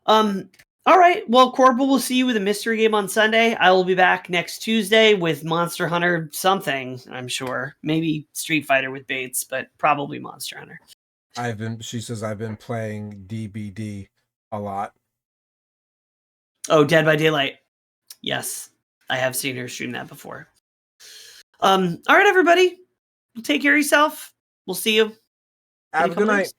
All right. Well, Corporal, we'll see you with a mystery game on Sunday. I will be back next Tuesday with Monster Hunter something, I'm sure. Maybe Street Fighter with Bates, but probably Monster Hunter. She says I've been playing DBD a lot. Oh, Dead by Daylight. Yes. I have seen her stream that before. All right, everybody. Take care of yourself. We'll see you. Have a good night.